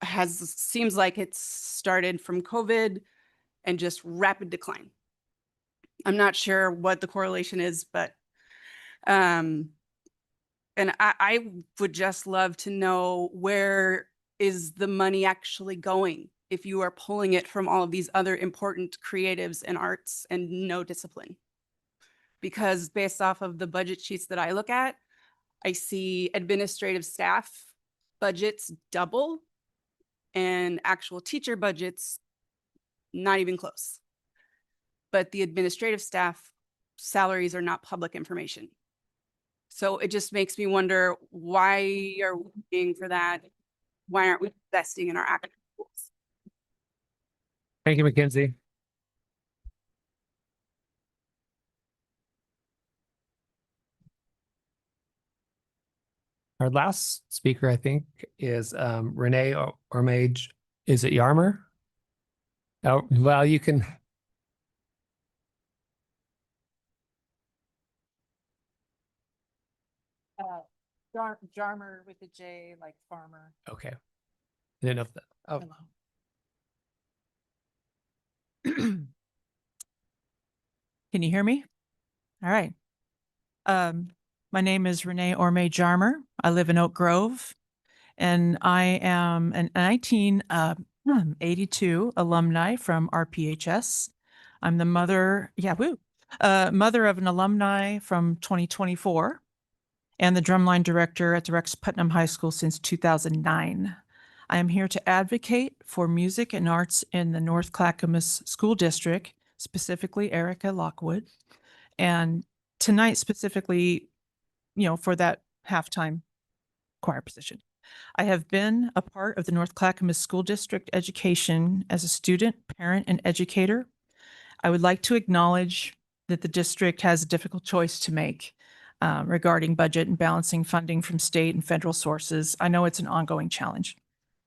seems like it's started from COVID and just rapid decline. I'm not sure what the correlation is, but and I would just love to know, where is the money actually going if you are pulling it from all of these other important creatives and arts and no discipline? Because based off of the budget sheets that I look at, I see administrative staff budgets double and actual teacher budgets not even close. But the administrative staff salaries are not public information. So it just makes me wonder, why are we paying for that? Why aren't we investing in our academic schools? Thank you, Mackenzie. Our last speaker, I think, is Renee Ormage. Is it Yarmer? Oh, well, you can. Jarmer with a J, like farmer. Okay. I didn't know if that. Oh, Can you hear me? All right. My name is Renee Orme Jarmer. I live in Oak Grove, and I am an 1982 alumni from RPHS. I'm the mother, mother of an alumni from 2024 and the drumline director at the Rex Putnam High School since 2009. I am here to advocate for music and arts in the North Clackamas School District, specifically Erica Lockwood. And tonight specifically, for that halftime choir position. I have been a part of the North Clackamas School District education as a student, parent, and educator. I would like to acknowledge that the district has a difficult choice to make regarding budget and balancing funding from state and federal sources. I know it's an ongoing challenge.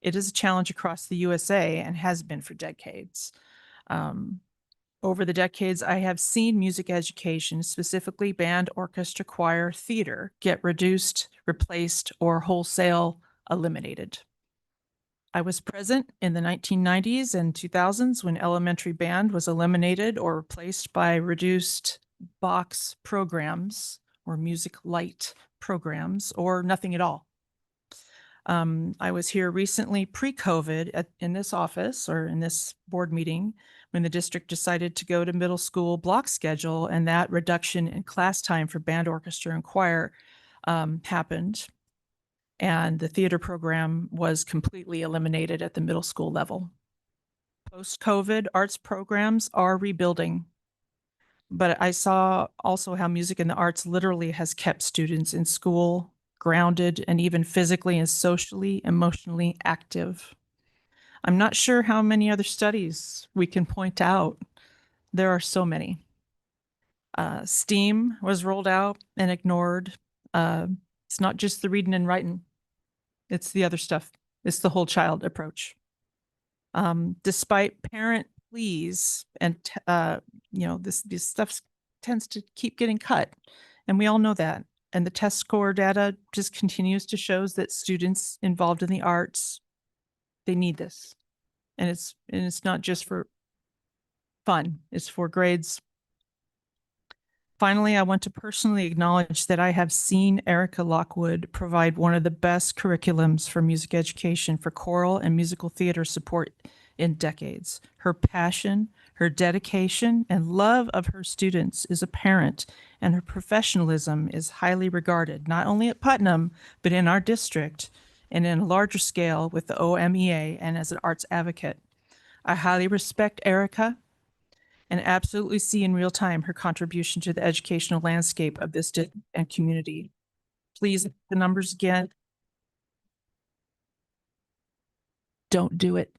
It is a challenge across the USA and has been for decades. Over the decades, I have seen music education, specifically band, orchestra, choir, theater, get reduced, replaced, or wholesale eliminated. I was present in the 1990s and 2000s when elementary band was eliminated or replaced by reduced box programs or music light programs or nothing at all. I was here recently pre-COVID in this office or in this board meeting when the district decided to go to middle school block schedule, and that reduction in class time for band, orchestra, and choir happened. And the theater program was completely eliminated at the middle school level. Post-COVID, arts programs are rebuilding. But I saw also how music and the arts literally has kept students in school, grounded, and even physically and socially, emotionally active. I'm not sure how many other studies we can point out. There are so many. STEAM was rolled out and ignored. It's not just the reading and writing. It's the other stuff. It's the whole child approach. Despite parent pleas and, this stuff tends to keep getting cut. And we all know that. And the test score data just continues to show that students involved in the arts, they need this. And it's not just for fun, it's for grades. Finally, I want to personally acknowledge that I have seen Erica Lockwood provide one of the best curriculums for music education for choral and musical theater support in decades. Her passion, her dedication, and love of her students is apparent, and her professionalism is highly regarded, not only at Putnam, but in our district and in a larger scale with the OMEA and as an arts advocate. I highly respect Erica and absolutely see in real time her contribution to the educational landscape of this district and community. Please, the numbers again. Don't do it.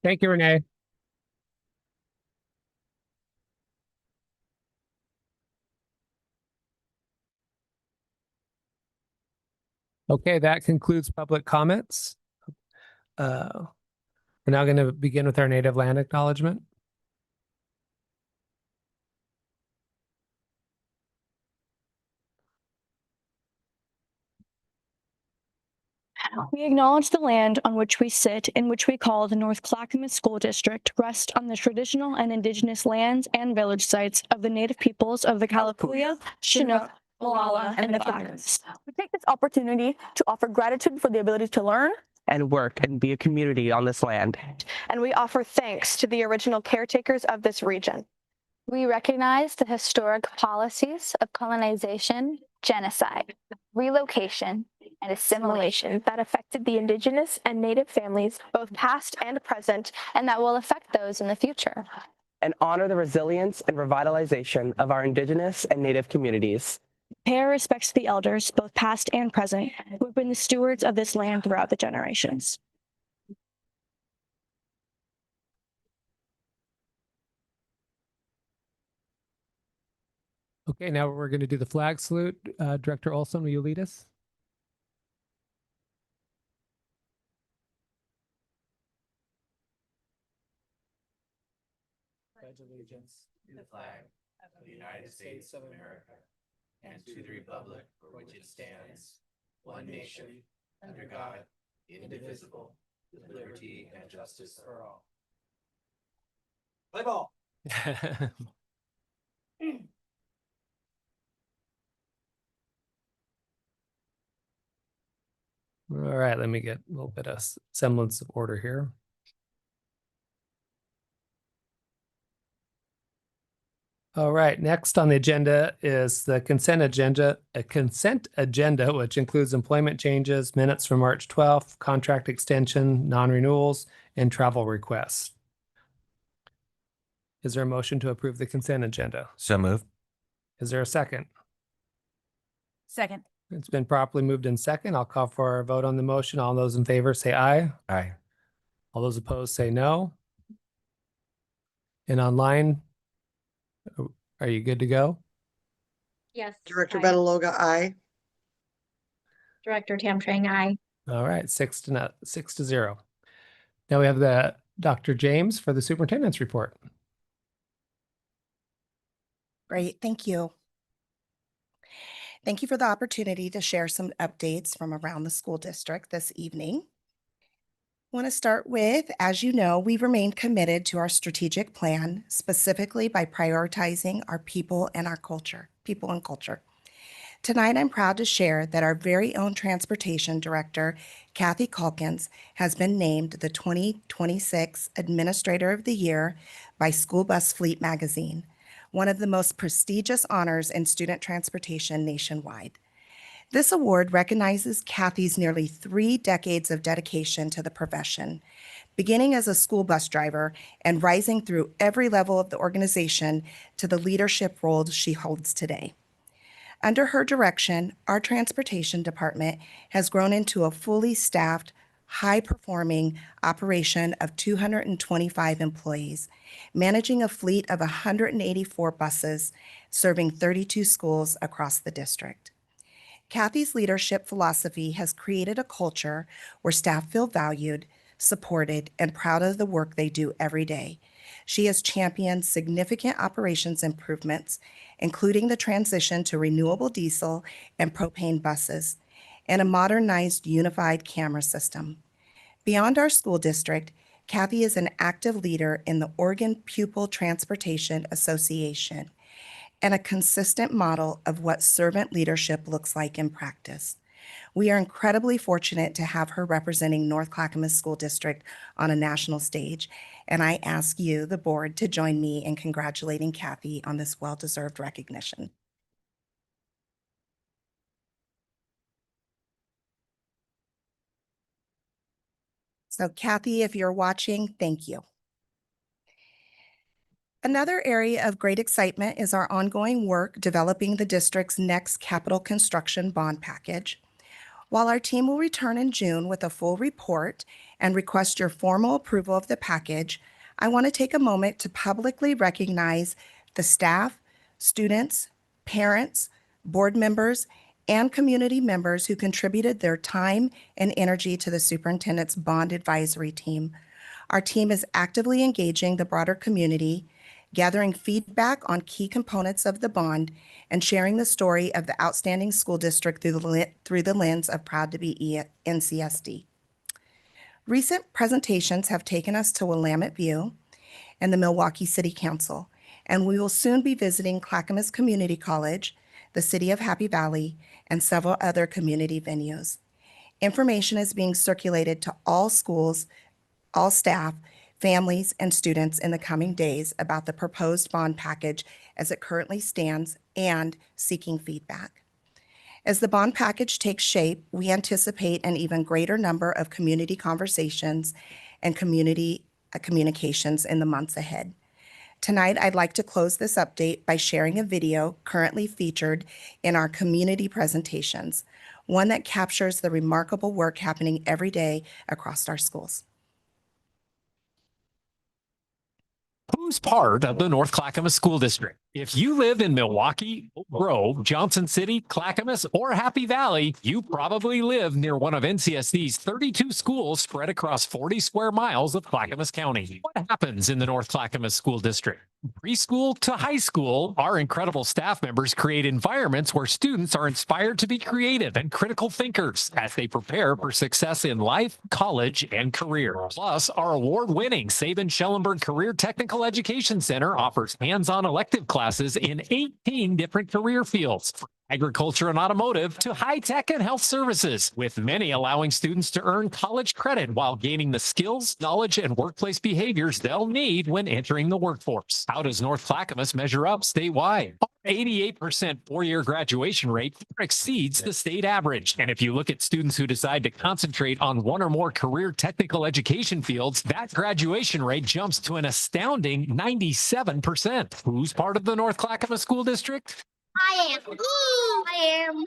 Thank you, Renee. Okay, that concludes public comments. We're now going to begin with our native land acknowledgement. We acknowledge the land on which we sit, in which we call the North Clackamas School District, rest on the traditional and indigenous lands and village sites of the native peoples of the Kalapuya, Chinook, Molalla, and the Clackamas. We take this opportunity to offer gratitude for the ability to learn and work and be a community on this land. And we offer thanks to the original caretakers of this region. We recognize the historic policies of colonization, genocide, relocation, and assimilation that affected the Indigenous and Native families, both past and present, and that will affect those in the future. And honor the resilience and revitalization of our Indigenous and Native communities. Pay our respects to the elders, both past and present, who have been the stewards of this land throughout the generations. Okay, now we're going to do the flag salute. Director Olson, will you lead us? Pledge allegiance to the flag of the United States of America and to the republic for which it stands, one nation, under God, indivisible, with liberty and justice for all. Play ball. All right, let me get a little bit of semblance of order here. All right, next on the agenda is the consent agenda, which includes employment changes, minutes from March 12th, contract extension, non-renewals, and travel requests. Is there a motion to approve the consent agenda? So moved. Is there a second? Second. It's been properly moved in second. I'll call for a vote on the motion. All those in favor say aye. Aye. All those opposed say no. And online, are you good to go? Yes. Director aye. Betaloga, aye. Director Tamtrang, aye. All right, 6-0. Now we have the Dr. James for the superintendent's report. Great, thank you. Thank you for the opportunity to share some updates from around the school district this evening. I want to start with, as you know, we've remained committed to our strategic plan, specifically by prioritizing our people and our culture, people and culture. Tonight, I'm proud to share that our very own transportation director, Kathy Calkins, has been named the 2026 Administrator of the Year by School Bus Fleet magazine, one of the most prestigious honors in student transportation nationwide. This award recognizes Kathy's nearly 3 decades of dedication to the profession, beginning as a school bus driver and rising through every level of the organization to the leadership role she holds today. Under her direction, our transportation department has grown into a fully staffed, high-performing operation of 225 employees, managing a fleet of 184 buses, serving 32 schools across the district. Kathy's leadership philosophy has created a culture where staff feel valued, supported, and proud of the work they do every day. She has championed significant operations improvements, including the transition to renewable diesel and propane buses, and a modernized unified camera system. Beyond our school district, Kathy is an active leader in the Oregon Pupil Transportation Association and a consistent model of what servant leadership looks like in practice. We are incredibly fortunate to have her representing North Clackamas School District on a national stage, and I ask you, the board, to join me in congratulating Kathy on this well-deserved recognition. So Kathy, if you're watching, thank you. Another area of great excitement is our ongoing work developing the district's next capital construction bond package. While our team will return in June with a full report and request your formal approval of the package, I want to take a moment to publicly recognize the staff, students, parents, board members, and community members who contributed their time and energy to the superintendent's bond advisory team. Our team is actively engaging the broader community, gathering feedback on key components of the bond, and sharing the story of the outstanding school district through the lens of Proud to be NCSD. Recent presentations have taken us to Willamette View and the Milwaukee City Council, and we will soon be visiting Clackamas Community College, the City of Happy Valley, and several other community venues. Information is being circulated to all schools, all staff, families, and students in the coming days about the proposed bond package as it currently stands and seeking feedback. As the bond package takes shape, we anticipate an even greater number of community conversations and community communications in the months ahead. Tonight, I'd like to close this update by sharing a video currently featured in our community presentations, one that captures the remarkable work happening every day across our schools. Who's part of the North Clackamas School District? If you live in Milwaukee, Oak Grove, Johnson City, Clackamas, or Happy Valley, you probably live near one of NCSD's 32 schools spread across 40 square miles of Clackamas County. What happens in the North Clackamas School District? Preschool to high school, our incredible staff members create environments where students are inspired to be creative and critical thinkers as they prepare for success in life, college, and career. Plus, our award-winning Sabin-Schellenberg Career Technical Education Center offers hands-on elective classes in 18 different career fields, from agriculture and automotive to high-tech and health services, with many allowing students to earn college credit while gaining the skills, knowledge, and workplace behaviors they'll need when entering the workforce. How does North Clackamas measure up statewide? Our 88% four-year graduation rate far exceeds the state average. And if you look at students who decide to concentrate on one or more career technical education fields, that graduation rate jumps to an astounding 97%. Who's part of the North Clackamas School District? I am. I am.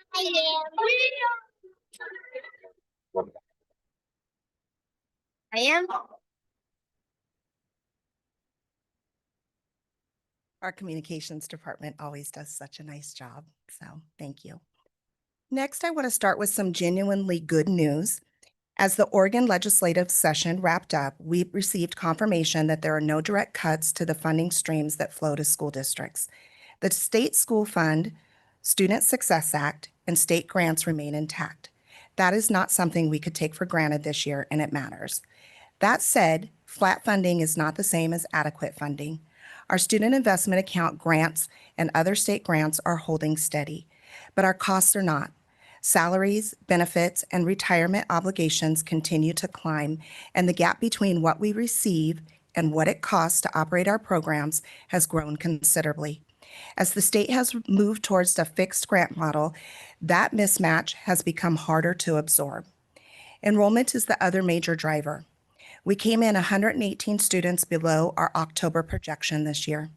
I am. Our communications department always does such a nice job, so thank you. Next, I want to start with some genuinely good news. As the Oregon legislative session wrapped up, we received confirmation that there are no direct cuts to the funding streams that flow to school districts. The State School Fund, Student Success Act, and state grants remain intact. That is not something we could take for granted this year, and it matters. That said, flat funding is not the same as adequate funding. Our student investment account grants and other state grants are holding steady, but our costs are not. Salaries, benefits, and retirement obligations continue to climb, and the gap between what we receive and what it costs to operate our programs has grown considerably. As the state has moved towards a fixed grant model, that mismatch has become harder to absorb. Enrollment is the other major driver. We came in 118 students below our October projection this year.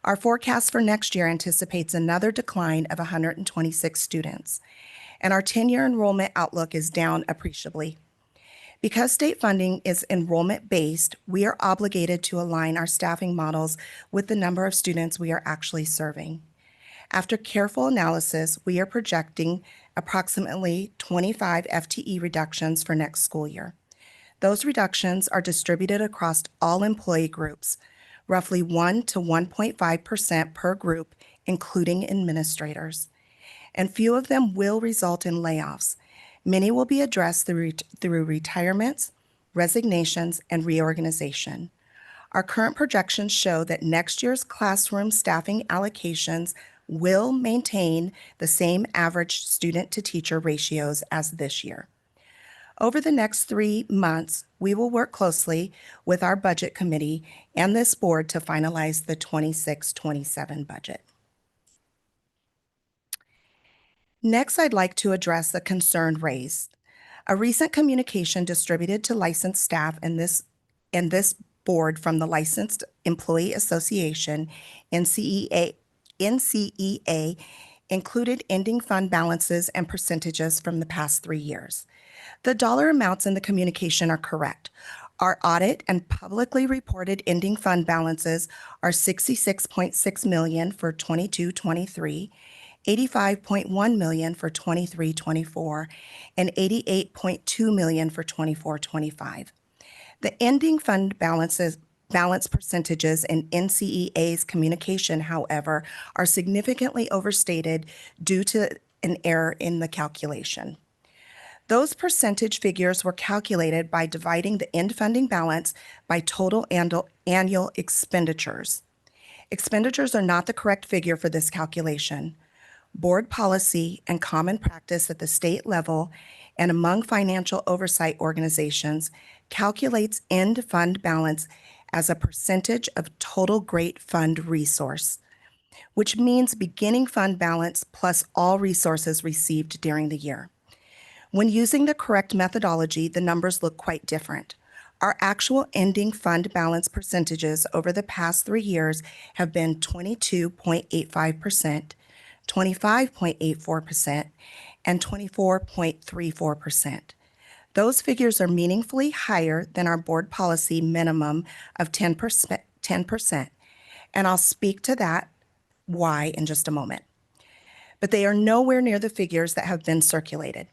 Our forecast for next year anticipates another decline of 126 students, and our 10-year enrollment outlook is down appreciably. Because state funding is enrollment-based, we are obligated to align our staffing models with the number of students we are actually serving. After careful analysis, we are projecting approximately 25 FTE reductions for next school year. Those reductions are distributed across all employee groups, roughly 1 to 1.5% per group, including administrators. And few of them will result in layoffs. Many will be addressed through retirements, resignations, and reorganization. Our current projections show that next year's classroom staffing allocations will maintain the same average student-to-teacher ratios as this year. Over the next 3 months, we will work closely with our budget committee and this board to finalize the 26-27 budget. Next, I'd like to address a concern raised. A recent communication distributed to licensed staff in this board from the Licensed Employee Association, NCEA, included ending fund balances and percentages from the past 3 years. The dollar amounts in the communication are correct. Our audit and publicly reported ending fund balances are $66.6 million for 22-23, $85.1 million for 23-24, and $88.2 million for 24-25. The ending fund balance percentages in NCEA's communication, however, are significantly overstated due to an error in the calculation. Those percentage figures were calculated by dividing the end funding balance by total annual expenditures. Expenditures are not the correct figure for this calculation. Board policy and common practice at the state level and among financial oversight organizations calculates end fund balance as a percentage of total great fund resource, which means beginning fund balance plus all resources received during the year. When using the correct methodology, the numbers look quite different. Our actual ending fund balance percentages over the past 3 years have been 22.85%, 25.84%, and 24.34%. Those figures are meaningfully higher than our board policy minimum of 10%, and I'll speak to that why in just a moment. But they are nowhere near the figures that have been circulated.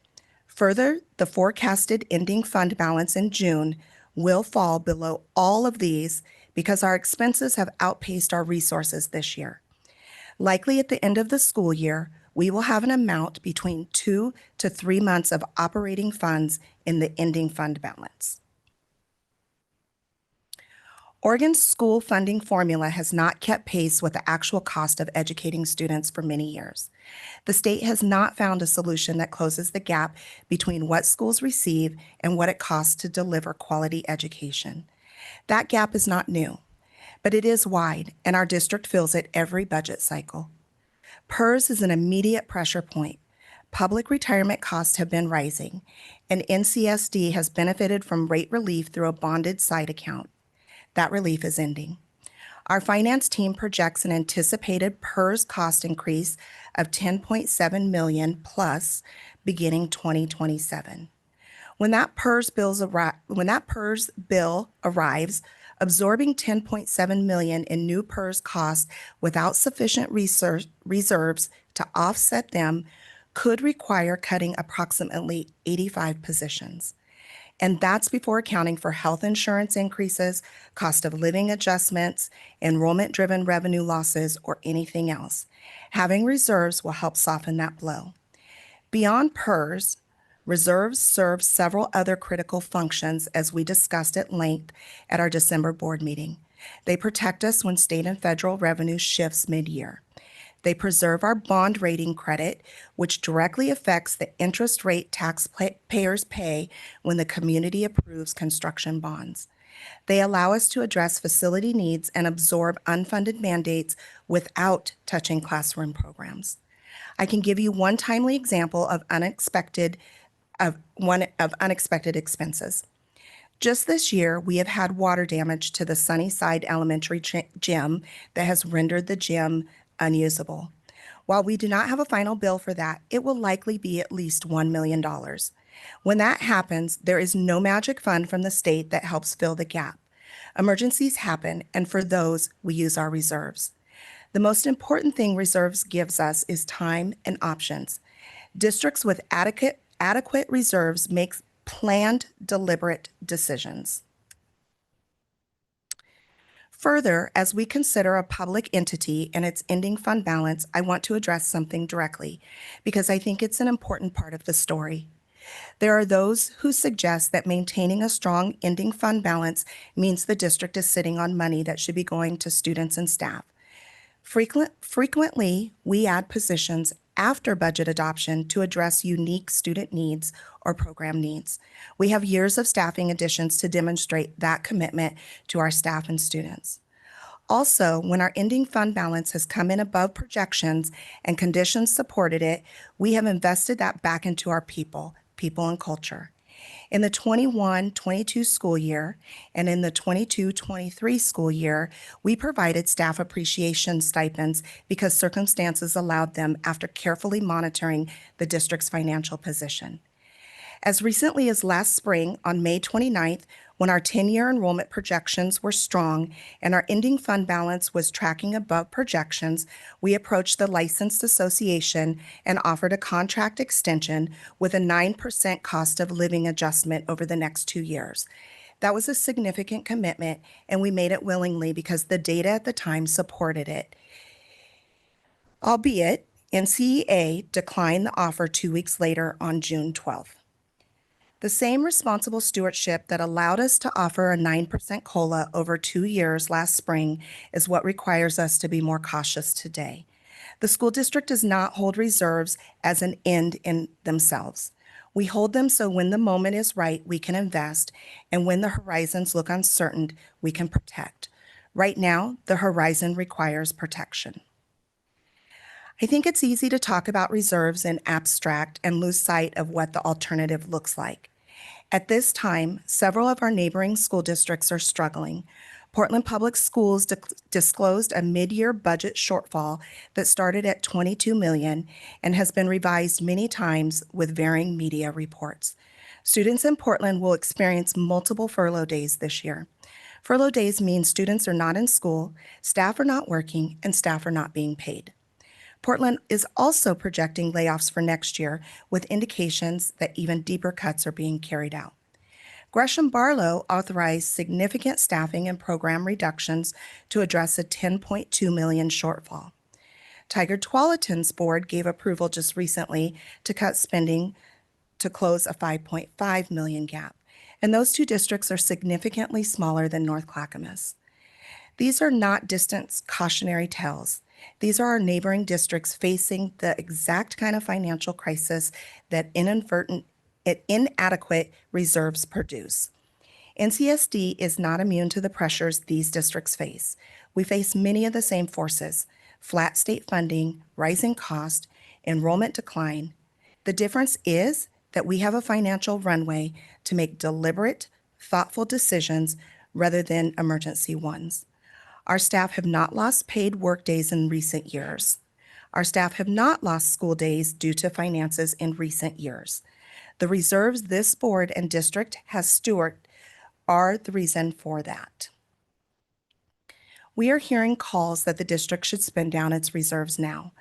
Further, the forecasted ending fund balance in June will fall below all of these because our expenses have outpaced our resources this year. Likely at the end of the school year, we will have an amount between 2 to 3 months of operating funds in the ending fund balance. Oregon's school funding formula has not kept pace with the actual cost of educating students for many years. The state has not found a solution that closes the gap between what schools receive and what it costs to deliver quality education. That gap is not new, but it is wide, and our district feels it every budget cycle. PERS is an immediate pressure point. Public retirement costs have been rising, and NCSD has benefited from rate relief through a bonded side account. That relief is ending. Our finance team projects an anticipated PERS cost increase of $10.7 million plus beginning 2027. When that PERS bill arrives, absorbing $10.7 million in new PERS costs without sufficient reserves to offset them could require cutting approximately 85 positions. And that's before accounting for health insurance increases, cost of living adjustments, enrollment-driven revenue losses, or anything else. Having reserves will help soften that blow. Beyond PERS, reserves serve several other critical functions, as we discussed at length at our December board meeting. They protect us when state and federal revenue shifts mid-year. They preserve our bond rating credit, which directly affects the interest rate taxpayers pay when the community approves construction bonds. They allow us to address facility needs and absorb unfunded mandates without touching classroom programs. I can give you one timely example of unexpected expenses. Just this year, we have had water damage to the Sunnyside Elementary gym that has rendered the gym unusable. While we do not have a final bill for that, it will likely be at least $1 million. When that happens, there is no magic fund from the state that helps fill the gap. Emergencies happen, and for those, we use our reserves. The most important thing reserves gives us is time and options. Districts with adequate reserves make planned, deliberate decisions. Further, as we consider a public entity and its ending fund balance, I want to address something directly because I think it's an important part of the story. There are those who suggest that maintaining a strong ending fund balance means the district is sitting on money that should be going to students and staff. Frequently, we add positions after budget adoption to address unique student needs or program needs. We have years of staffing additions to demonstrate that commitment to our staff and students. Also, when our ending fund balance has come in above projections and conditions supported it, we have invested that back into our people and culture. In the 21-22 school year and in the 22-23 school year, we provided staff appreciation stipends because circumstances allowed them after carefully monitoring the district's financial position. As recently as last spring, on May 29th, when our 10-year enrollment projections were strong and our ending fund balance was tracking above projections, we approached the licensed association and offered a contract extension with a 9% cost of living adjustment over the next 2 years. That was a significant commitment, and we made it willingly because the data at the time supported it. Albeit, NCEA declined the offer 2 weeks later on June 12th. The same responsible stewardship that allowed us to offer a 9% COLA over 2 years last spring is what requires us to be more cautious today. The school district does not hold reserves as an end in themselves. We hold them so when the moment is right, we can invest, and when the horizons look uncertain, we can protect. Right now, the horizon requires protection. I think it's easy to talk about reserves in abstract and lose sight of what the alternative looks like. At this time, several of our neighboring school districts are struggling. Portland Public Schools disclosed a mid-year budget shortfall that started at $22 million and has been revised many times with varying media reports. Students in Portland will experience multiple furlough days this year. Furlough days mean students are not in school, staff are not working, and staff are not being paid. Portland is also projecting layoffs for next year, with indications that even deeper cuts are being carried out. Gresham Barlow authorized significant staffing and program reductions to address a $10.2 million shortfall. Tiger Tualatin's board gave approval just recently to cut spending to close a $5.5 million gap, and those two districts are significantly smaller than North Clackamas. These are not distant cautionary tales. These are our neighboring districts facing the exact kind of financial crisis that inadequate reserves produce. NCSD is not immune to the pressures these districts face. We face many of the same forces: flat state funding, rising cost, enrollment decline. The difference is that we have a financial runway to make deliberate, thoughtful decisions rather than emergency ones. Our staff have not lost paid work days in recent years. Our staff have not lost school days due to finances in recent years. The reserves this board and district has stewarded are the reason for that. We are hearing calls that the district should spend down its reserves now,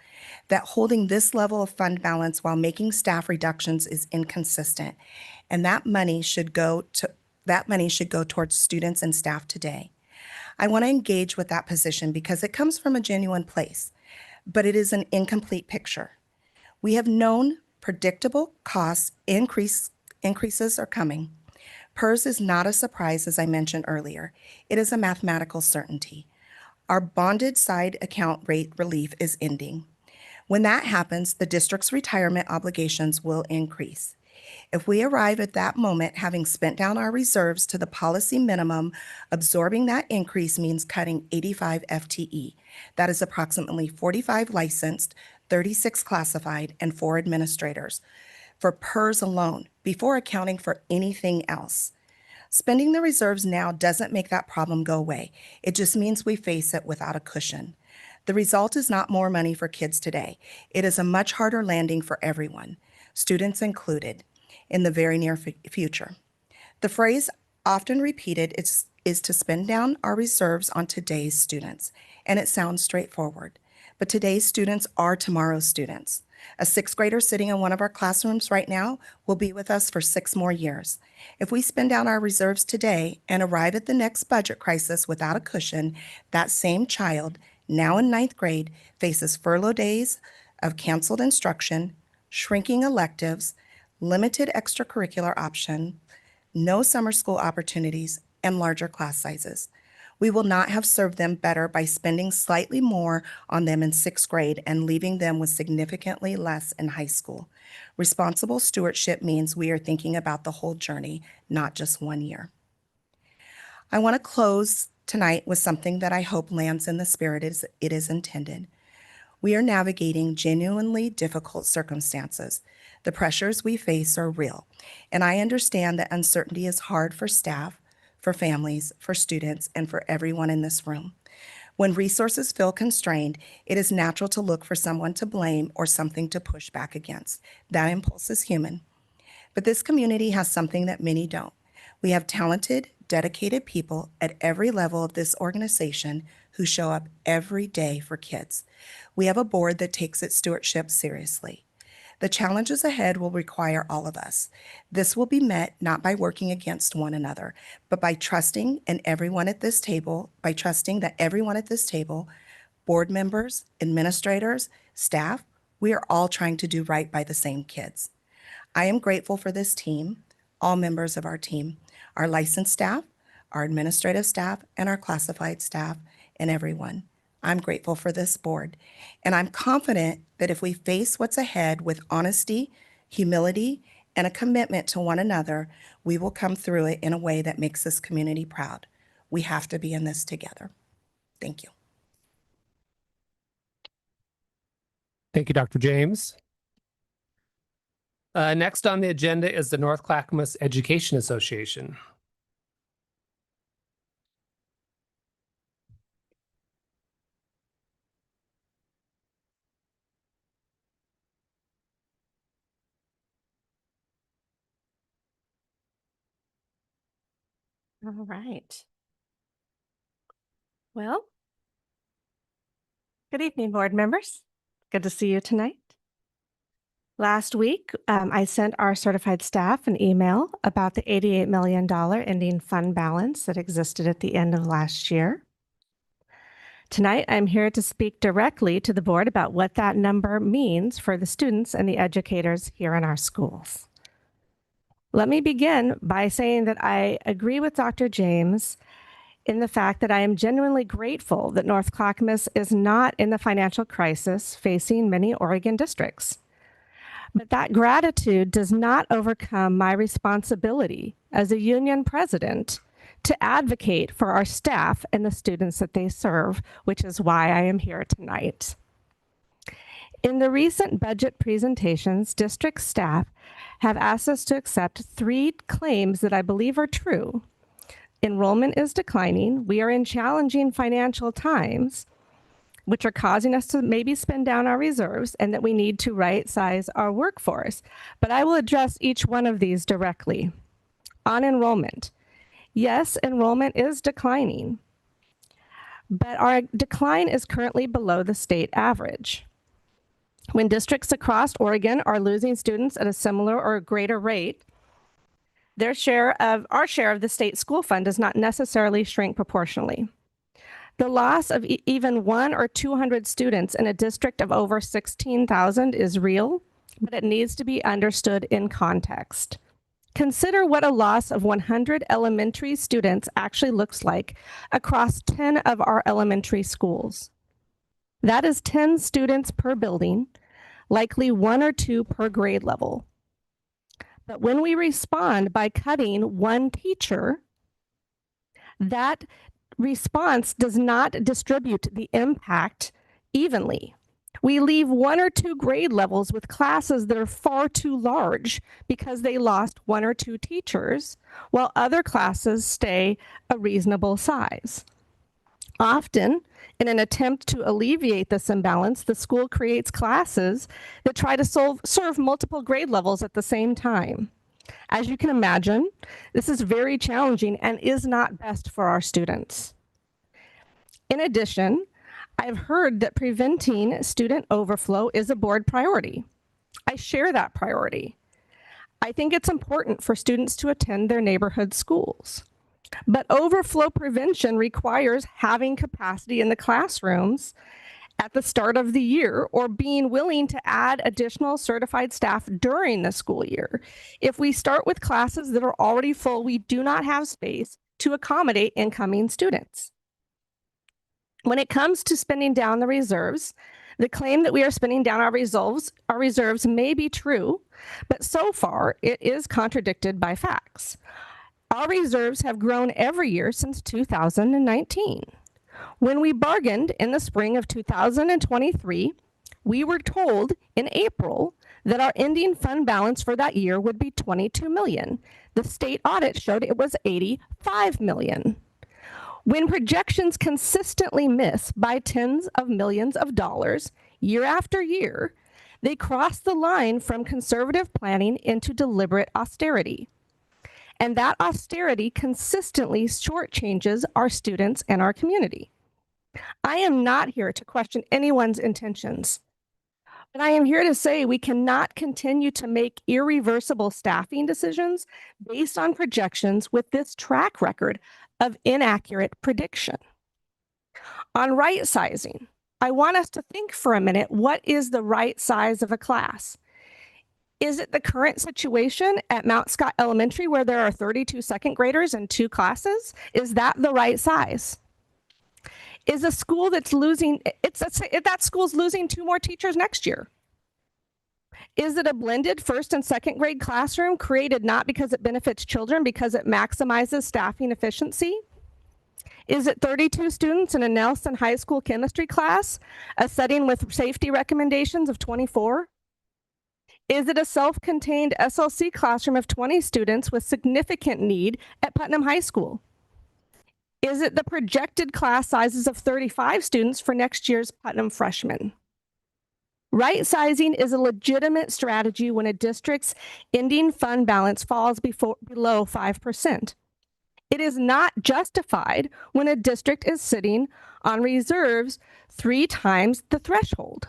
that holding this level of fund balance while making staff reductions is inconsistent, and that money should go towards students and staff today. I want to engage with that position because it comes from a genuine place, but it is an incomplete picture. We have known predictable cost increases are coming. PERS is not a surprise, as I mentioned earlier. It is a mathematical certainty. Our bonded side account rate relief is ending. When that happens, the district's retirement obligations will increase. If we arrive at that moment having spent down our reserves to the policy minimum, absorbing that increase means cutting 85 FTE. That is approximately 45 licensed, 36 classified, and 4 administrators for PERS alone, before accounting for anything else. Spending the reserves now doesn't make that problem go away. It just means we face it without a cushion. The result is not more money for kids today. It is a much harder landing for everyone, students included, in the very near future. The phrase often repeated is to spend down our reserves on today's students, and it sounds straightforward. But today's students are tomorrow's students. A 6th grader sitting in one of our classrooms right now will be with us for 6 more years. If we spend down our reserves today and arrive at the next budget crisis without a cushion, that same child, now in 9th grade, faces furlough days of canceled instruction, shrinking electives, limited extracurricular option, no summer school opportunities, and larger class sizes. We will not have served them better by spending slightly more on them in 6th grade and leaving them with significantly less in high school. Responsible stewardship means we are thinking about the whole journey, not just 1 year. I want to close tonight with something that I hope lands in the spirit as it is intended. We are navigating genuinely difficult circumstances. The pressures we face are real, and I understand that uncertainty is hard for staff, for families, for students, and for everyone in this room. When resources feel constrained, it is natural to look for someone to blame or something to push back against. That impulse is human. But this community has something that many don't. We have talented, dedicated people at every level of this organization who show up every day for kids. We have a board that takes its stewardship seriously. The challenges ahead will require all of us. This will be met not by working against one another, but by trusting that everyone at this table, board members, administrators, staff, we are all trying to do right by the same kids. I am grateful for this team, all members of our team, our licensed staff, our administrative staff, and our classified staff, and everyone. I'm grateful for this board, and I'm confident that if we face what's ahead with honesty, humility, and a commitment to one another, we will come through it in a way that makes this community proud. We have to be in this together. Thank you. Thank you, Dr. James. Next on the agenda is the North Clackamas Education Association. All right. Well, good evening, board members. Good to see you tonight. Last week, I sent our certified staff an email about the $88 million ending fund balance that existed at the end of last year. Tonight, I'm here to speak directly to the board about what that number means for the students and the educators here in our schools. Let me begin by saying that I agree with Dr. James in the fact that I am genuinely grateful that North Clackamas is not in the financial crisis facing many Oregon districts. But that gratitude does not overcome my responsibility as a union president to advocate for our staff and the students that they serve, which is why I am here tonight. In the recent budget presentations, district staff have asked us to accept 3 claims that I believe are true. Enrollment is declining. We are in challenging financial times, which are causing us to maybe spend down our reserves, and that we need to right-size our workforce. But I will address each one of these directly. On enrollment, yes, enrollment is declining, but our decline is currently below the state average. When districts across Oregon are losing students at a similar or greater rate, our share of the state school fund does not necessarily shrink proportionally. The loss of even 100 or 200 students in a district of over 16,000 is real, but it needs to be understood in context. Consider what a loss of 100 elementary students actually looks like across 10 of our elementary schools. That is 10 students per building, likely 1 or 2 per grade level. But when we respond by cutting 1 teacher, that response does not distribute the impact evenly. We leave 1 or 2 grade levels with classes that are far too large because they lost 1 or 2 teachers, while other classes stay a reasonable size. Often, in an attempt to alleviate this imbalance, the school creates classes that try to serve multiple grade levels at the same time. As you can imagine, this is very challenging and is not best for our students. In addition, I've heard that preventing student overflow is a board priority. I share that priority. I think it's important for students to attend their neighborhood schools. But overflow prevention requires having capacity in the classrooms at the start of the year, or being willing to add additional certified staff during the school year. If we start with classes that are already full, we do not have space to accommodate incoming students. When it comes to spending down the reserves, the claim that we are spending down our reserves may be true, but so far it is contradicted by facts. Our reserves have grown every year since 2019. When we bargained in the spring of 2023, we were told in April that our ending fund balance for that year would be $22 million. The state audit showed it was $85 million. When projections consistently miss by tens of millions of dollars year after year, they cross the line from conservative planning into deliberate austerity. And that austerity consistently shortchanges our students and our community. I am not here to question anyone's intentions, but I am here to say we cannot continue to make irreversible staffing decisions based on projections with this track record of inaccurate prediction. On right sizing, I want us to think for a minute, what is the right size of a class? Is it the current situation at Mount Scott Elementary where there are 32 second graders and 2 classes? Is that the right size? Is a school that's losing, that school's losing 2 more teachers next year? Is it a blended first and second grade classroom created not because it benefits children, because it maximizes staffing efficiency? Is it 32 students in a Nelson High School chemistry class, a setting with safety recommendations of 24? Is it a self-contained SLC classroom of 20 students with significant need at Putnam High School? Is it the projected class sizes of 35 students for next year's Putnam freshmen? Right sizing is a legitimate strategy when a district's ending fund balance falls below 5%. It is not justified when a district is sitting on reserves 3 times the threshold.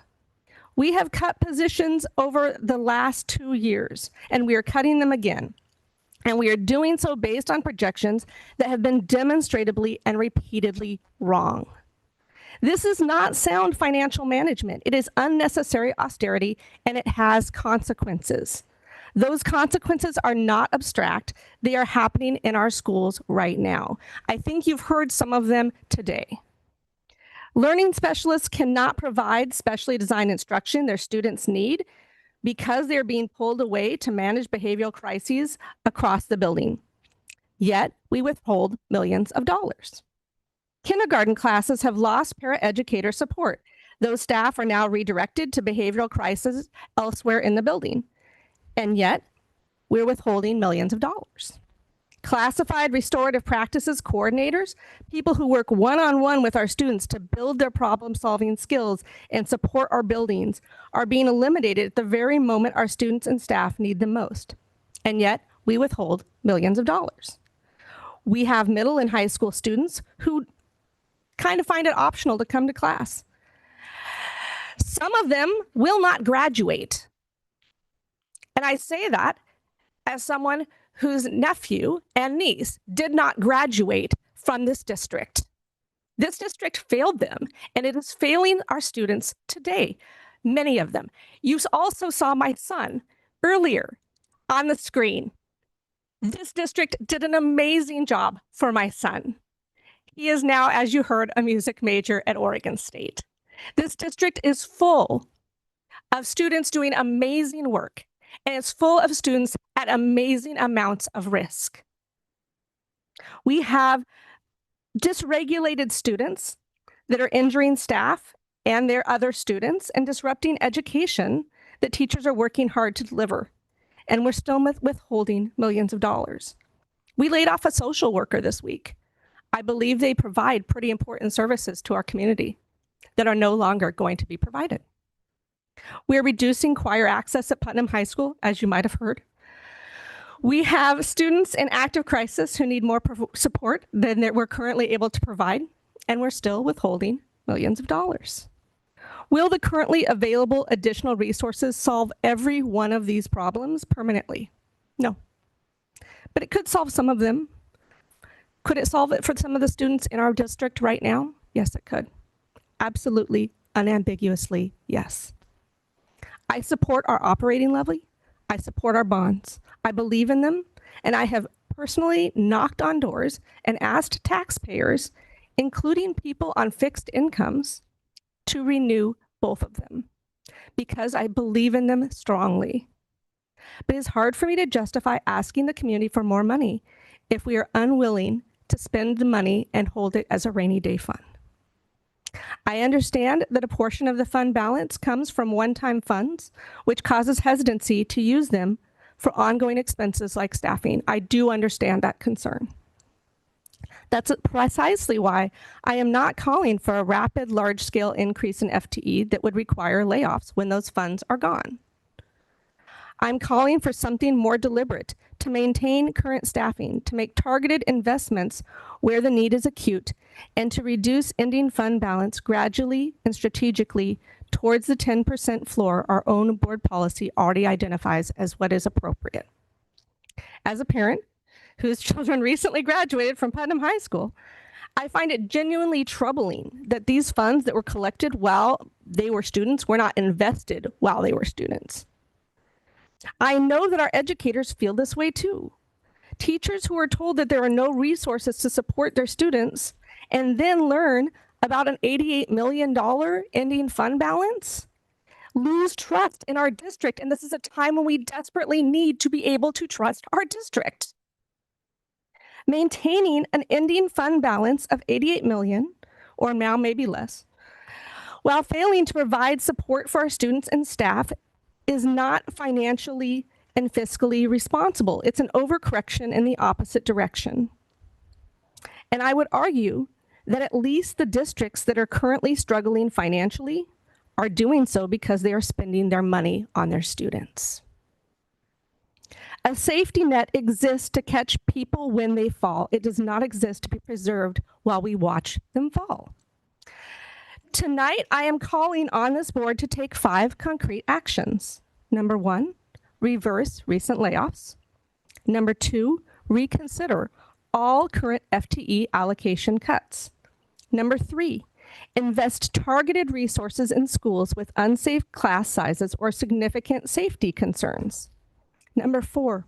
We have cut positions over the last 2 years, and we are cutting them again. And we are doing so based on projections that have been demonstrably and repeatedly wrong. This is not sound financial management. It is unnecessary austerity, and it has consequences. Those consequences are not abstract. They are happening in our schools right now. I think you've heard some of them today. Learning specialists cannot provide specially designed instruction their students need because they're being pulled away to manage behavioral crises across the building. Yet, we withhold millions of dollars. Kindergarten classes have lost paraeducator support. Those staff are now redirected to behavioral crises elsewhere in the building. And yet, we're withholding millions of dollars. Classified restorative practices coordinators, people who work one-on-one with our students to build their problem-solving skills and support our buildings, are being eliminated at the very moment our students and staff need them most. And yet, we withhold millions of dollars. We have middle and high school students who kind of find it optional to come to class. Some of them will not graduate. And I say that as someone whose nephew and niece did not graduate from this district. This district failed them, and it is failing our students today, many of them. You also saw my son earlier on the screen. This district did an amazing job for my son. He is now, as you heard, a music major at Oregon State. This district is full of students doing amazing work, and it's full of students at amazing amounts of risk. We have dysregulated students that are injuring staff and their other students and disrupting education that teachers are working hard to deliver. And we're still withholding millions of dollars. We laid off a social worker this week. I believe they provide pretty important services to our community that are no longer going to be provided. We're reducing choir access at Putnam High School, as you might have heard. We have students in active crisis who need more support than we're currently able to provide, and we're still withholding millions of dollars. Will the currently available additional resources solve every one of these problems permanently? No. But it could solve some of them. Could it solve it for some of the students in our district right now? Yes, it could. Absolutely, unambiguously, yes. I support our operating levy. I support our bonds. I believe in them, and I have personally knocked on doors and asked taxpayers, including people on fixed incomes, to renew both of them because I believe in them strongly. But it's hard for me to justify asking the community for more money if we are unwilling to spend the money and hold it as a rainy day fund. I understand that a portion of the fund balance comes from one-time funds, which causes hesitancy to use them for ongoing expenses like staffing. I do understand that concern. That's precisely why I am not calling for a rapid, large-scale increase in FTE that would require layoffs when those funds are gone. I'm calling for something more deliberate to maintain current staffing, to make targeted investments where the need is acute, and to reduce ending fund balance gradually and strategically towards the 10% floor our own board policy already identifies as what is appropriate. As a parent whose children recently graduated from Putnam High School, I find it genuinely troubling that these funds that were collected while they were students were not invested while they were students. I know that our educators feel this way too. Teachers who are told that there are no resources to support their students and then learn about an $88 million ending fund balance lose trust in our district. And this is a time when we desperately need to be able to trust our district. Maintaining an ending fund balance of 88 million, or now maybe less, while failing to provide support for our students and staff is not financially and fiscally responsible. It's an overcorrection in the opposite direction. And I would argue that at least the districts that are currently struggling financially are doing so because they are spending their money on their students. A safety net exists to catch people when they fall. It does not exist to be preserved while we watch them fall. Tonight, I am calling on this board to take 5 concrete actions. Number 1, reverse recent layoffs. Number 2, reconsider all current FTE allocation cuts. Number 3, invest targeted resources in schools with unsafe class sizes or significant safety concerns. Number 4,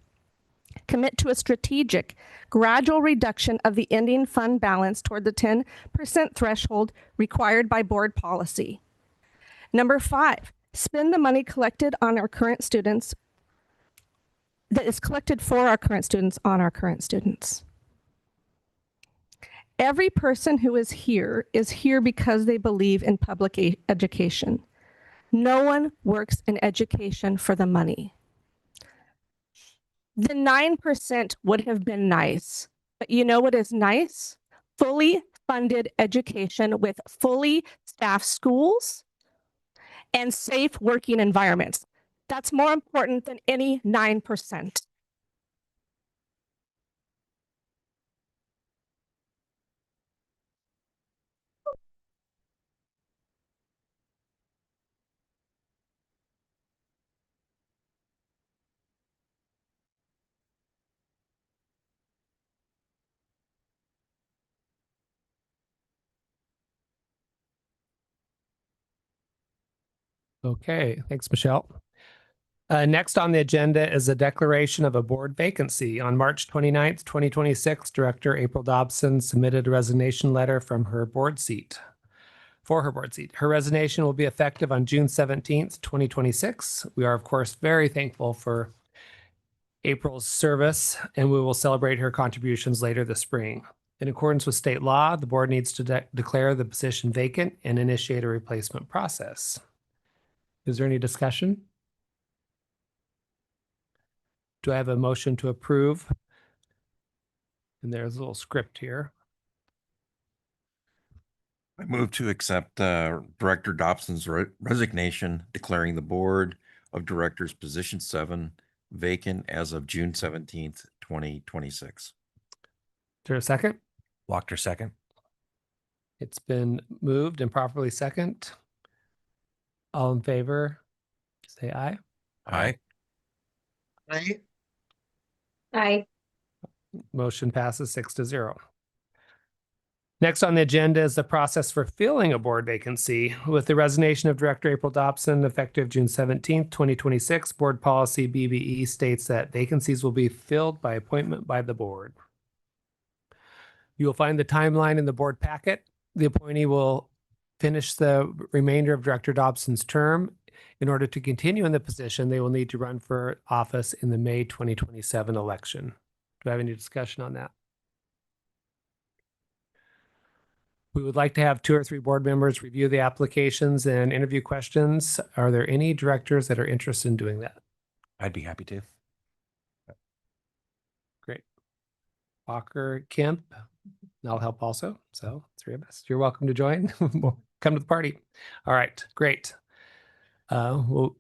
commit to a strategic, gradual reduction of the ending fund balance toward the 10% threshold required by board policy. Number 5, spend the money collected on our current students, that is collected for our current students on our current students. Every person who is here because they believe in public education. No one works in education for the money. The 9% would have been nice, but you know what is nice? Fully funded education with fully staffed schools and safe working environments. That's more important than any 9%. Okay, thanks, Michelle. Next on the agenda is a declaration of a board vacancy. On March 29th, 2026, Director April Dobson submitted a resignation letter from her board seat. For her board seat. Her resignation will be effective on June 17th, 2026. We are, of course, very thankful for April's service, and we will celebrate her contributions later this spring. In accordance with state law, the board needs to declare the position vacant and initiate a replacement process. Is there any discussion? Do I have a motion to approve? And there's a little script here. I move to accept Director Dobson's resignation, declaring the Board of Directors Position 7 vacant as of June 17th, 2026. Is there a second? Wachter, second. It's been moved and properly second. All in favor, say aye. Aye. Aye. Aye. Motion passes 6-0. Next on the agenda is the process for filling a board vacancy. With the resignation of Director April Dobson effective June 17th, 2026, Board Policy BBE states that vacancies will be filled by appointment by the board. You will find the timeline in the board packet. The appointee will finish the remainder of Director Dobson's term. In order to continue in the position, they will need to run for office in the May 2027 election. Do I have any discussion on that? We would like to have 2 or 3 board members review the applications and interview questions. Are there any directors that are interested in doing that? I'd be happy to. Great. Walker, Kemp, I'll help also. So 3 of us. You're welcome to join. Come to the party. All right, great. We'll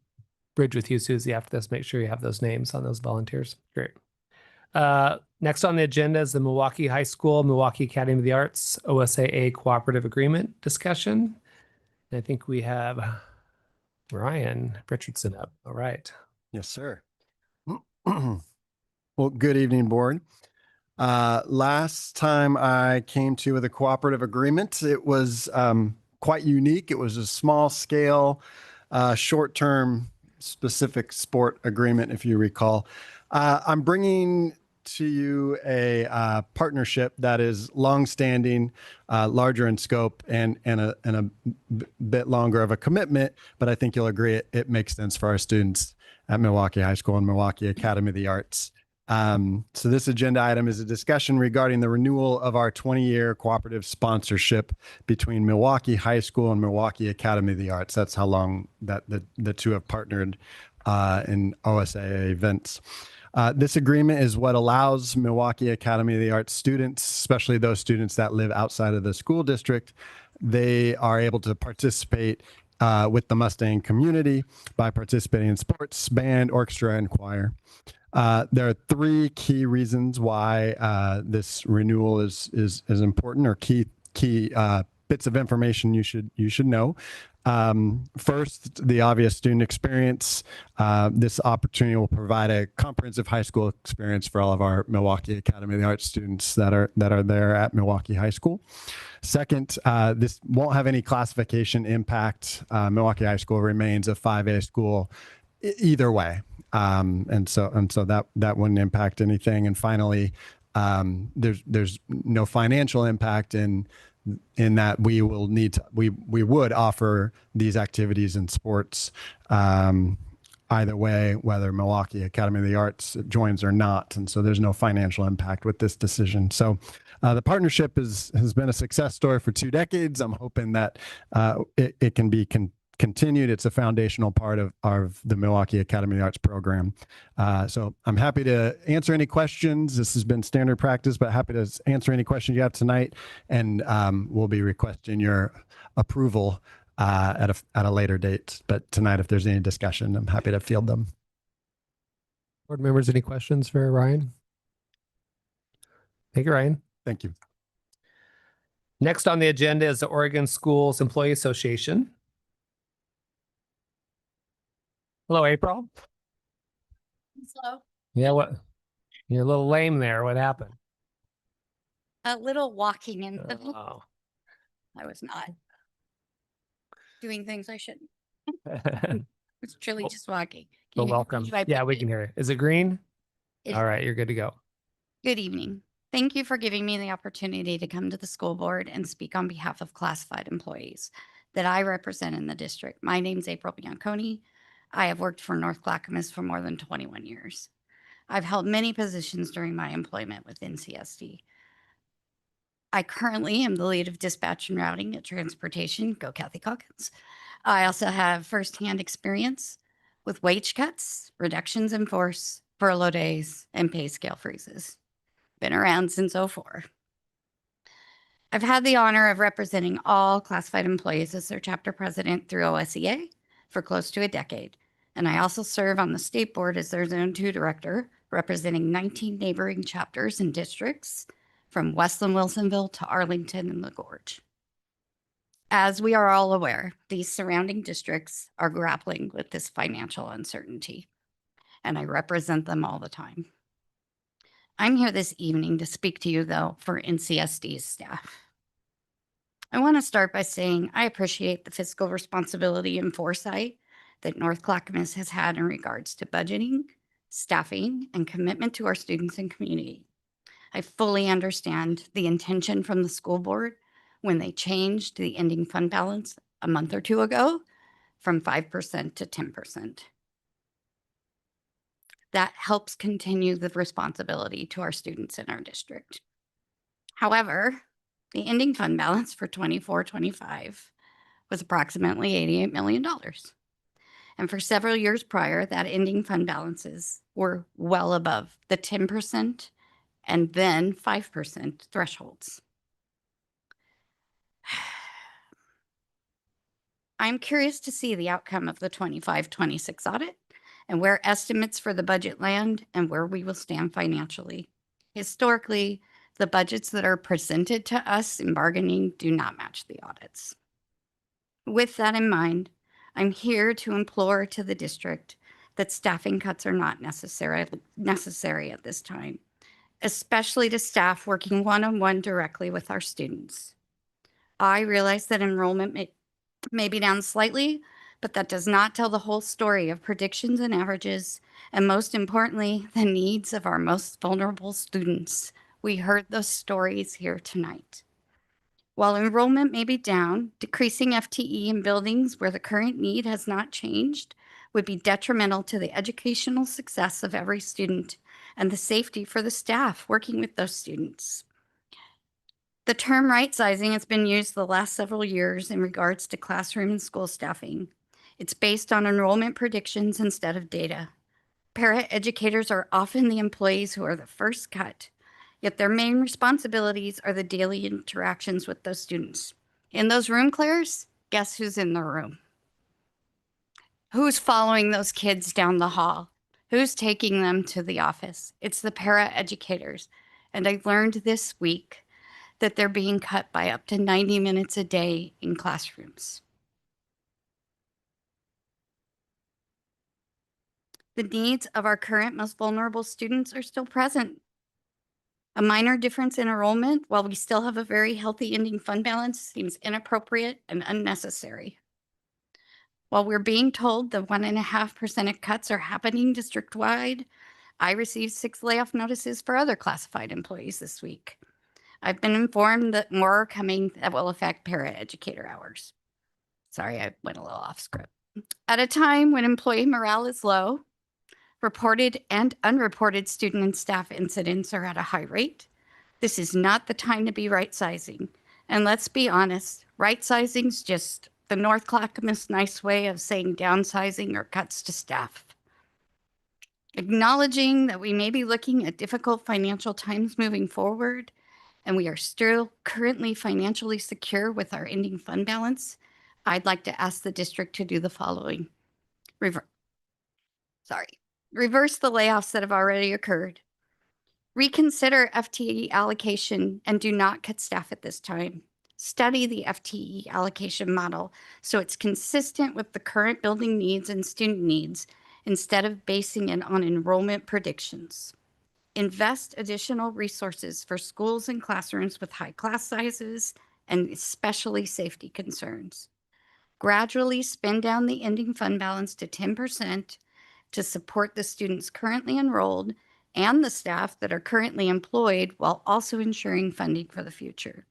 bridge with you, Susie, after this. Make sure you have those names on those volunteers. Great. Next on the agenda is the Milwaukee High School, Milwaukee Academy of the Arts, OSAA Cooperative Agreement discussion. And I think we have Ryan Richardson up. All right. Yes, sir. Well, good evening, board. Last time I came to you with a cooperative agreement, it was quite unique. It was a small scale, short-term specific sport agreement, if you recall. I'm bringing to you a partnership that is longstanding, larger in scope, and a bit longer of a commitment. But I think you'll agree it makes sense for our students at Milwaukee High School and Milwaukee Academy of the Arts. So this agenda item is a discussion regarding the renewal of our 20-year cooperative sponsorship between Milwaukee High School and Milwaukee Academy of the Arts. That's how long that the two have partnered in OSAA events. This agreement is what allows Milwaukee Academy of the Arts students, especially those students that live outside of the school district, they are able to participate with the Mustang community by participating in sports, band, orchestra, and choir. There are three key reasons why this renewal is important, or key bits of information you should know. First, the obvious student experience. This opportunity will provide a comprehensive high school experience for all of our Milwaukee Academy of the Arts students that are there at Milwaukee High School. Second, this won't have any classification impact. Milwaukee High School remains a 5A school either way. And so that wouldn't impact anything. And finally, there's no financial impact in that we will need to, we would offer these activities and sports either way, whether Milwaukee Academy of the Arts joins or not. And so there's no financial impact with this decision. So the partnership has been a success story for 2 decades. I'm hoping that it can be continued. It's a foundational part of the Milwaukee Academy of the Arts program. So I'm happy to answer any questions. This has been standard practice, but happy to answer any questions you have tonight. And we'll be requesting your approval at a later date. But tonight, if there's any discussion, I'm happy to field them. Board members, any questions for Ryan? Thank you, Ryan. Thank you. Next on the agenda is the Oregon Schools Employee Association. Hello, April. Hello. Yeah, what? You're a little lame there. What happened? A little walking in. Oh. I was not doing things I shouldn't. Well, It's truly just walking. Can you- welcome. do I Yeah, put we it- can hear it. Is it green? It- All right, you're good to go. Good evening. Thank you for giving me the opportunity to come to the school board and speak on behalf of classified employees that I represent in the district. My name's April Bianconi. I have worked for North Clackamas for more than 21 years. I've held many positions during my employment with NCSD. I currently am the lead of dispatch and routing at transportation. Go Kathy Calkins. I also have firsthand experience with wage cuts, reductions in force, furlough days, and pay scale freezes. Been around since '04. I've had the honor of representing all classified employees as their chapter president through OSEA for close to a decade. And I also serve on the state board as their Zone 2 director, representing 19 neighboring chapters and districts from Westland, Wilsonville to Arlington and the Gorge. As we are all aware, these surrounding districts are grappling with this financial uncertainty, and I represent them all the time. I'm here this evening to speak to you, though, for NCSD's staff. I want to start by saying I appreciate the fiscal responsibility and foresight that North Clackamas has had in regards to budgeting, staffing, and commitment to our students and community. I fully understand the intention from the school board when they changed the ending fund balance a month or two ago from 5% to 10%. That helps continue the responsibility to our students in our district. However, the ending fund balance for 24-25 was approximately $88 million. And for several years prior, that ending fund balances were well above the 10% and then 5% thresholds. I'm curious to see the outcome of the 25-26 audit and where estimates for the budget land and where we will stand financially. Historically, the budgets that are presented to us in bargaining do not match the audits. With that in mind, I'm here to implore to the district that staffing cuts are not necessary at this time, especially to staff working one-on-one directly with our students. I realize that enrollment may be down slightly, but that does not tell the whole story of predictions and averages, and most importantly, the needs of our most vulnerable students. We heard those stories here tonight. While enrollment may be down, decreasing FTE in buildings where the current need has not changed would be detrimental to the educational success of every student and the safety for the staff working with those students. The term right sizing has been used the last several years in regards to classroom and school staffing. It's based on enrollment predictions instead of data. Para-educators are often the employees who are the first cut, yet their main responsibilities are the daily interactions with those students. In those room clears, guess who's in the room? Who's following those kids down the hall? Who's taking them to the office? It's the para-educators. And I learned this week that they're being cut by up to 90 minutes a day in classrooms. The needs of our current most vulnerable students are still present. A minor difference in enrollment, while we still have a very healthy ending fund balance, seems inappropriate and unnecessary. While we're being told the 1.5% of cuts are happening district-wide, I received 6 layoff notices for other classified employees this week. I've been informed that more are coming that will affect para-educator hours. Sorry, I went a little off script. At a time when employee morale is low, reported and unreported student and staff incidents are at a high rate, this is not the time to be right-sizing. And let's be honest, right-sizing is just the North Clackamas nice way of saying downsizing or cuts to staff. Acknowledging that we may be looking at difficult financial times moving forward, and we are still currently financially secure with our ending fund balance, I'd like to ask the district to do the following. Reverse the layoffs that have already occurred. Reconsider FTE allocation and do not cut staff at this time. Study the FTE allocation model so it's consistent with the current building needs and student needs instead of basing it on enrollment predictions. Invest additional resources for schools and classrooms with high class sizes and especially safety concerns. Gradually spend down the ending fund balance to 10% to support the students currently enrolled and the staff that are currently employed while also ensuring funding for the future.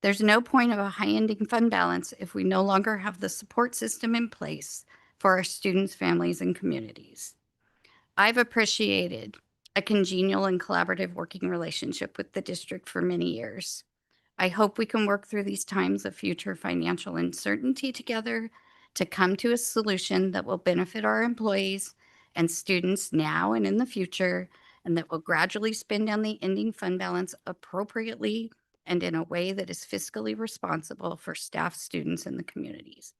There's no point of a high ending fund balance if we no longer have the support system in place for our students, families, and communities. I've appreciated a congenial and collaborative working relationship with the district for many years. I hope we can work through these times of future financial uncertainty together to come to a solution that will benefit our employees and students now and in the future, and that will gradually spend down the ending fund balance appropriately and in a way that is fiscally responsible for staff, students, and the communities.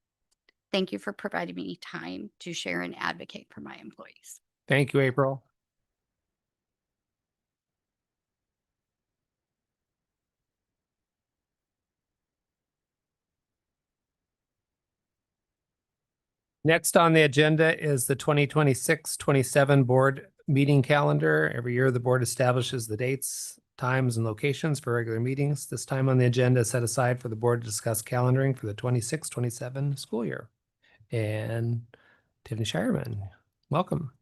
Thank you for providing me time to share and advocate for my employees. Thank you, April. Next on the agenda is the 2026-27 board meeting calendar. Every year, the board establishes the dates, times, and locations for regular meetings. This time on the agenda is set aside for the board to discuss calendaring for the 26-27 school year. And Tiffany Shireman, welcome.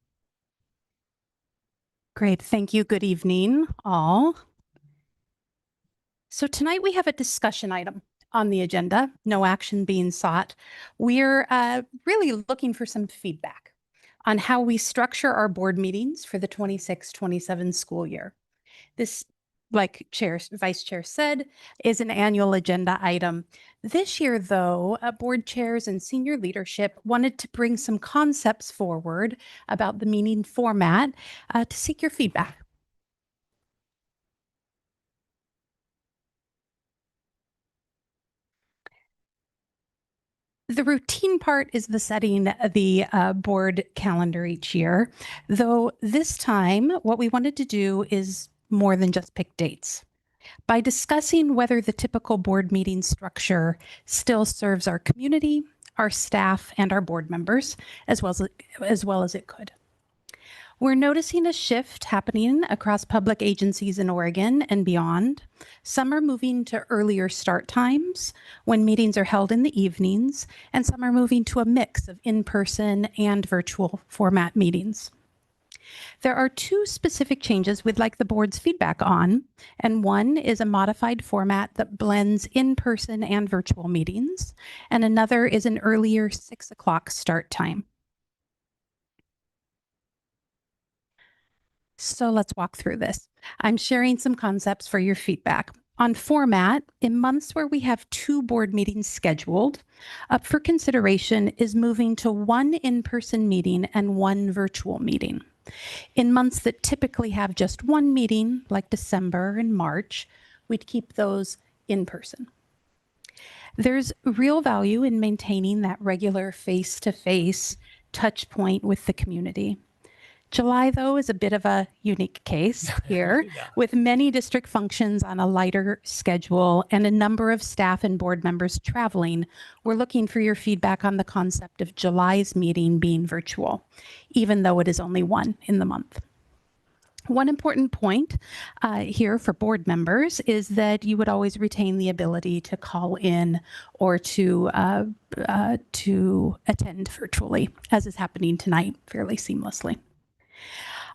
Great. Thank you. Good evening, all. So tonight we have a discussion item on the agenda, no action being sought. We're really looking for some feedback on how we structure our board meetings for the 26-27 school year. This, like Vice Chair said, is an annual agenda item. This year, though, board chairs and senior leadership wanted to bring some concepts forward about the meeting format to seek your feedback. The routine part is the setting the board calendar each year, though this time what we wanted to do is more than just pick dates. By discussing whether the typical board meeting structure still serves our community, our staff, and our board members as well as it could. We're noticing a shift happening across public agencies in Oregon and beyond. Some are moving to earlier start times when meetings are held in the evenings, and some are moving to a mix of in-person and virtual format meetings. There are two specific changes we'd like the board's feedback on, and one is a modified format that blends in-person and virtual meetings, and another is an earlier 6 o'clock start time. So let's walk through this. I'm sharing some concepts for your feedback. On format, in months where we have 2 board meetings scheduled, up for consideration is moving to 1 in-person meeting and 1 virtual meeting. In months that typically have just 1 meeting, like December and March, we'd keep those in person. There's real value in maintaining that regular face-to-face touch point with the community. July, though, is a bit of a unique case here, with many district functions on a lighter schedule and a number of staff and board members traveling. We're looking for your feedback on the concept of July's meeting being virtual, even though it is only 1 in the month. One important point here for board members is that you would always retain the ability to call in or to attend virtually, as is happening tonight fairly seamlessly.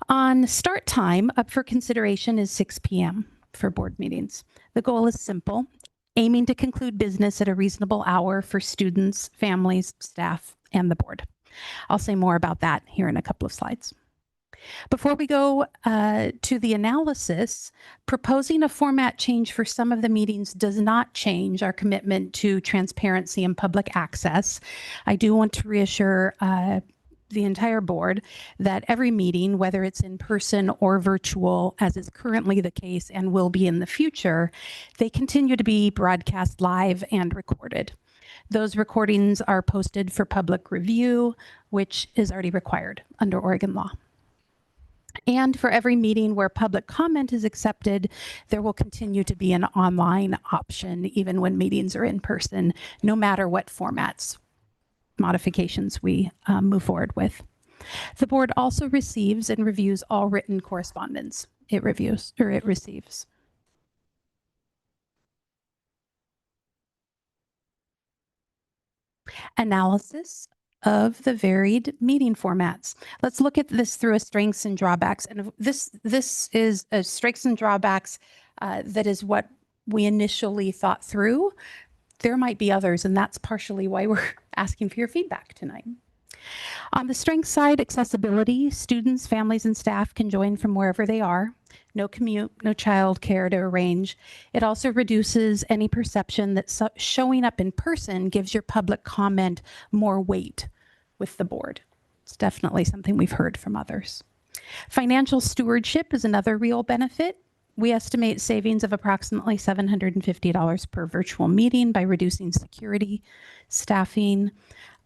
On start time, up for consideration is 6 p.m. for board meetings. The goal is simple, aiming to conclude business at a reasonable hour for students, families, staff, and the board. I'll say more about that here in a couple of slides. Before we go to the analysis, proposing a format change for some of the meetings does not change our commitment to transparency and public access. I do want to reassure the entire board that every meeting, whether it's in person or virtual, as is currently the case and will be in the future, they continue to be broadcast live and recorded. Those recordings are posted for public review, which is already required under Oregon law. And for every meeting where public comment is accepted, there will continue to be an online option, even when meetings are in person, no matter what formats modifications we move forward with. The board also receives and reviews all written correspondence it receives. Analysis of the varied meeting formats. Let's look at this through a strengths and drawbacks. And this is a strengths and drawbacks that is what we initially thought through. There might be others, and that's partially why we're asking for your feedback tonight. On the strength side, accessibility, students, families, and staff can join from wherever they are. No commute, no childcare to arrange. It also reduces any perception that showing up in person gives your public comment more weight with the board. It's definitely something we've heard from others. Financial stewardship is another real benefit. We estimate savings of approximately $750 per virtual meeting by reducing security, staffing,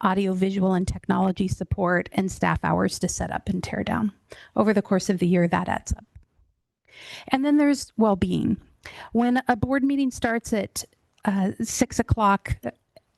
audiovisual and technology support, and staff hours to set up and tear down. Over the course of the year, that adds up. And then there's well-being. When a board meeting starts at 6 o'clock,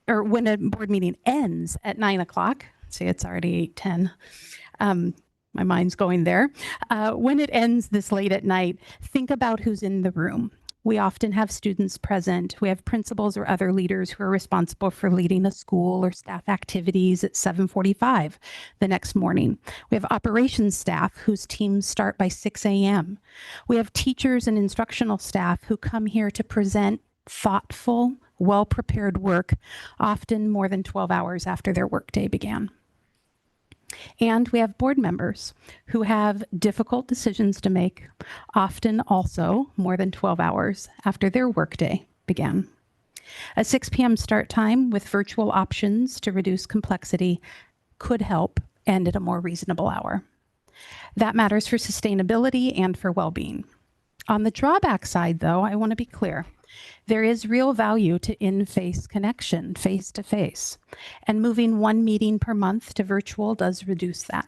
or when a board meeting ends at 9 o'clock, see, it's already 8:10. My mind's going there. When it ends this late at night, think about who's in the room. We often have students present. We have principals or other leaders who are responsible for leading a school or staff activities at 7:45 the next morning. We have operations staff whose teams start by 6 a.m. We have teachers and instructional staff who come here to present thoughtful, well-prepared work, often more than 12 hours after their workday began. And we have board members who have difficult decisions to make, often also more than 12 hours after their workday began. A 6 p.m. start time with virtual options to reduce complexity could help end at a more reasonable hour. That matters for sustainability and for well-being. On the drawback side, though, I want to be clear. There is real value to in-face connection, face-to-face, and moving 1 meeting per month to virtual does reduce that.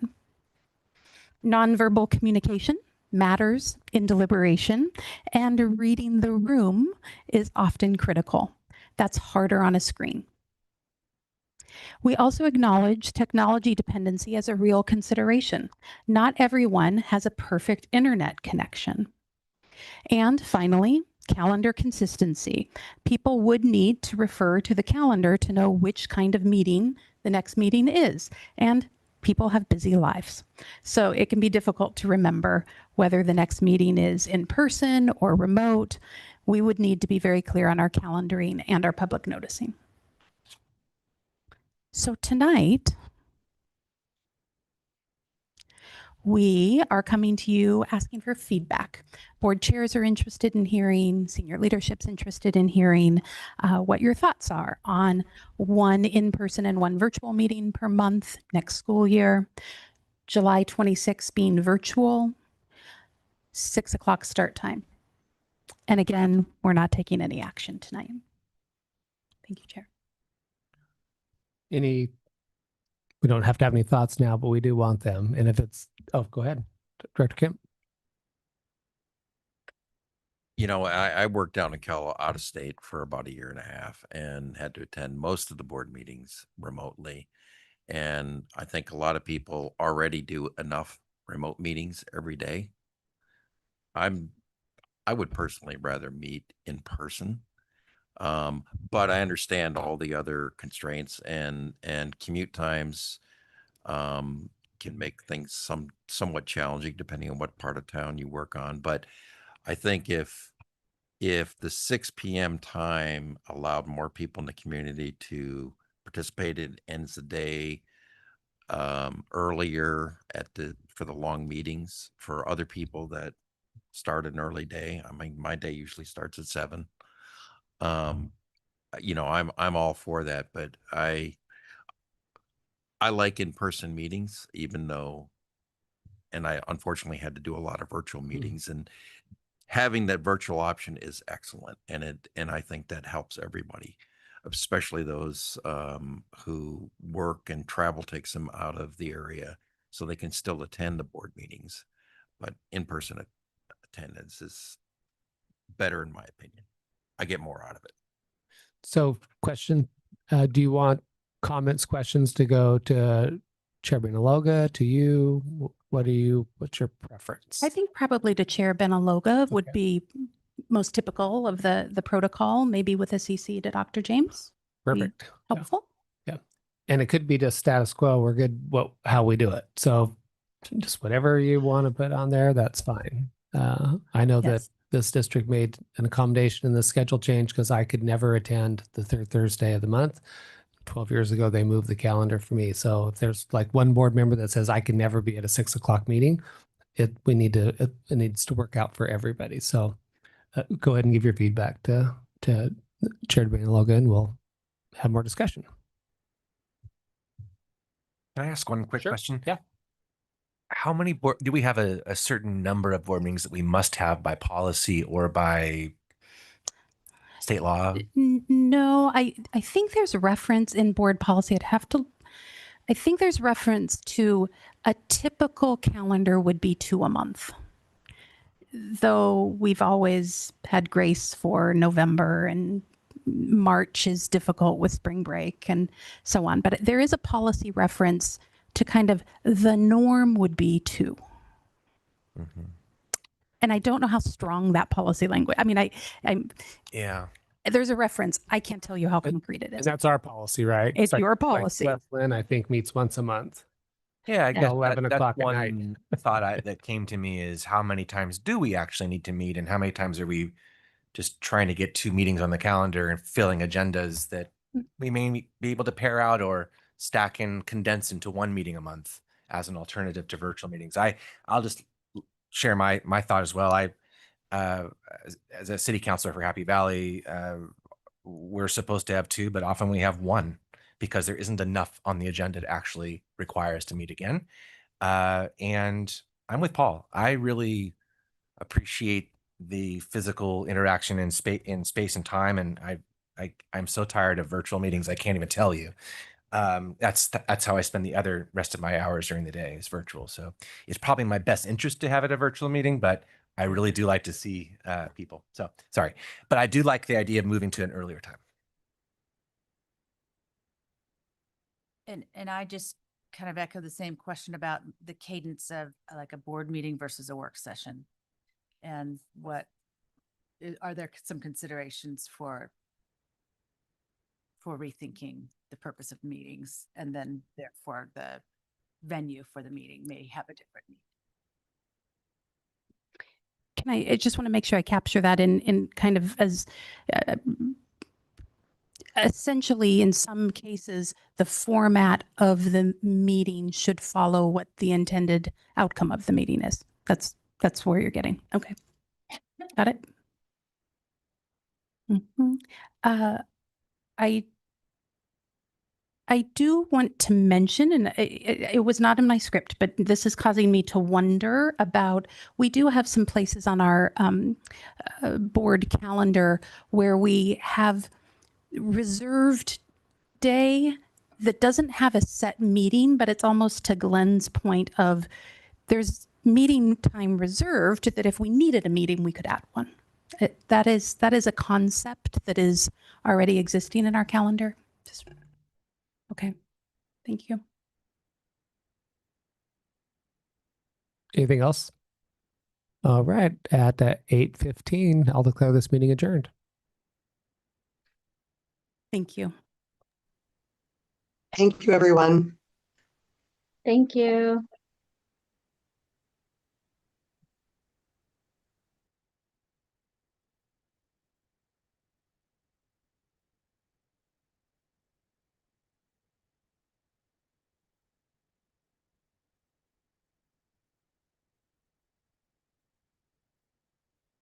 Nonverbal communication matters in deliberation, and reading the room is often critical. That's harder on a screen. We also acknowledge technology dependency as a real consideration. Not everyone has a perfect internet connection. And finally, calendar consistency. People would need to refer to the calendar to know which kind of meeting the next meeting is. And people have busy lives. So it can be difficult to remember whether the next meeting is in person or remote. We would need to be very clear on our calendaring and our public noticing. So tonight, we are coming to you asking for feedback. Board chairs are interested in hearing, senior leadership's interested in hearing what your thoughts are on one in-person and one virtual meeting per month next school year. July 26th being virtual, 6 o'clock start time. And again, we're not taking any action tonight. Thank you, Chair. We don't have to have any thoughts now, but we do want them. And if it's, oh, go ahead, Director Kemp. You know, I worked down in out of state for about 1.5 years and had to attend most of the board meetings remotely. And I think a lot of people already do enough remote meetings every day. I would personally rather meet in person. But I understand all the other constraints and commute times can make things somewhat challenging depending on what part of town you work on. But I think if the 6 p.m. time allowed more people in the community to participate, it ends the day earlier for the long meetings for other people that start an early day. I mean, my day usually starts at 7. You know, I'm all for that, but I like in-person meetings, even though, and I unfortunately had to do a lot of virtual meetings, and having that virtual option is excellent. And I think that helps everybody, especially those who work and travel takes them out of the area so they can still attend the board meetings. But in-person attendance is better, in my opinion. I get more out of it. So question, do you want comments, questions to go to Chair Benaloga, to you? What's your preference? I think probably to Chair Benaloga would be most typical of the protocol, maybe with a CC to Dr. James. Perfect. Helpful. Yeah. And it could be just status quo. We're good how we do it. So just whatever you want to put on there, that's fine. I know that this district made an accommodation in the schedule change because I could never attend the third Thursday of the month. 12 years ago, they moved the calendar for me. So if there's like one board member that says I can never be at a 6 o'clock meeting, it needs to work out for everybody. So go ahead and give your feedback to Chair Benaloga, and we'll have more discussion. Can I ask one quick question? Yeah. How many do we have a certain number of board meetings that we must have by policy or by state law? No, I think there's a reference in board policy. I think there's reference to a typical calendar would be 2 a month. Though we've always had grace for November, and March is difficult with spring break and so on. But there is a policy reference to kind of the norm would be 2. Mm-hmm. And I don't know how strong that policy language. I mean, yeah. There's a reference. I can't tell you how concrete it is. And that's our policy, right? It's your policy. Like Westland, I think, meets once a month. Yeah, I guess 11 o'clock at night. One thought that came to me is how many times do we actually need to meet, and how many times are we just trying to get 2 meetings on the calendar and filling agendas that we may be able to pair out or stack and condense into 1 meeting a month as an alternative to virtual meetings. I'll just share my thought as well. As a city councilor for Happy Valley, we're supposed to have 2, but often we have 1 because there isn't enough on the agenda to actually require us to meet again. And I'm with Paul. I really appreciate the physical interaction in space and time. And I'm so tired of virtual meetings. I can't even tell you. That's how I spend the rest of my hours during the day is virtual. So it's probably my best interest to have it a virtual meeting, but I really do like to see people. So sorry, but I do like the idea of moving to an earlier time. And I just kind of echo the same question about the cadence of like a board meeting versus a work session. And are there some considerations for rethinking the purpose of meetings, and then therefore the venue for the meeting may have a different need? I just want to make sure I capture that in kind of as essentially, in some cases, the format of the meeting should follow what the intended outcome of the meeting is. That's where you're getting. Okay. Got it. Mhm. I do want to mention, and it was not in my script, but this is causing me to wonder about, we do have some places on our board calendar where we have reserved day that doesn't have a set meeting, but it's almost to Glenn's point of there's meeting time reserved that if we needed a meeting, we could add one. That is a concept that is already existing in our calendar. Okay, thank you. Anything else? All right, at 8:15, I'll declare this meeting adjourned. Thank you. Thank you, everyone. Thank you.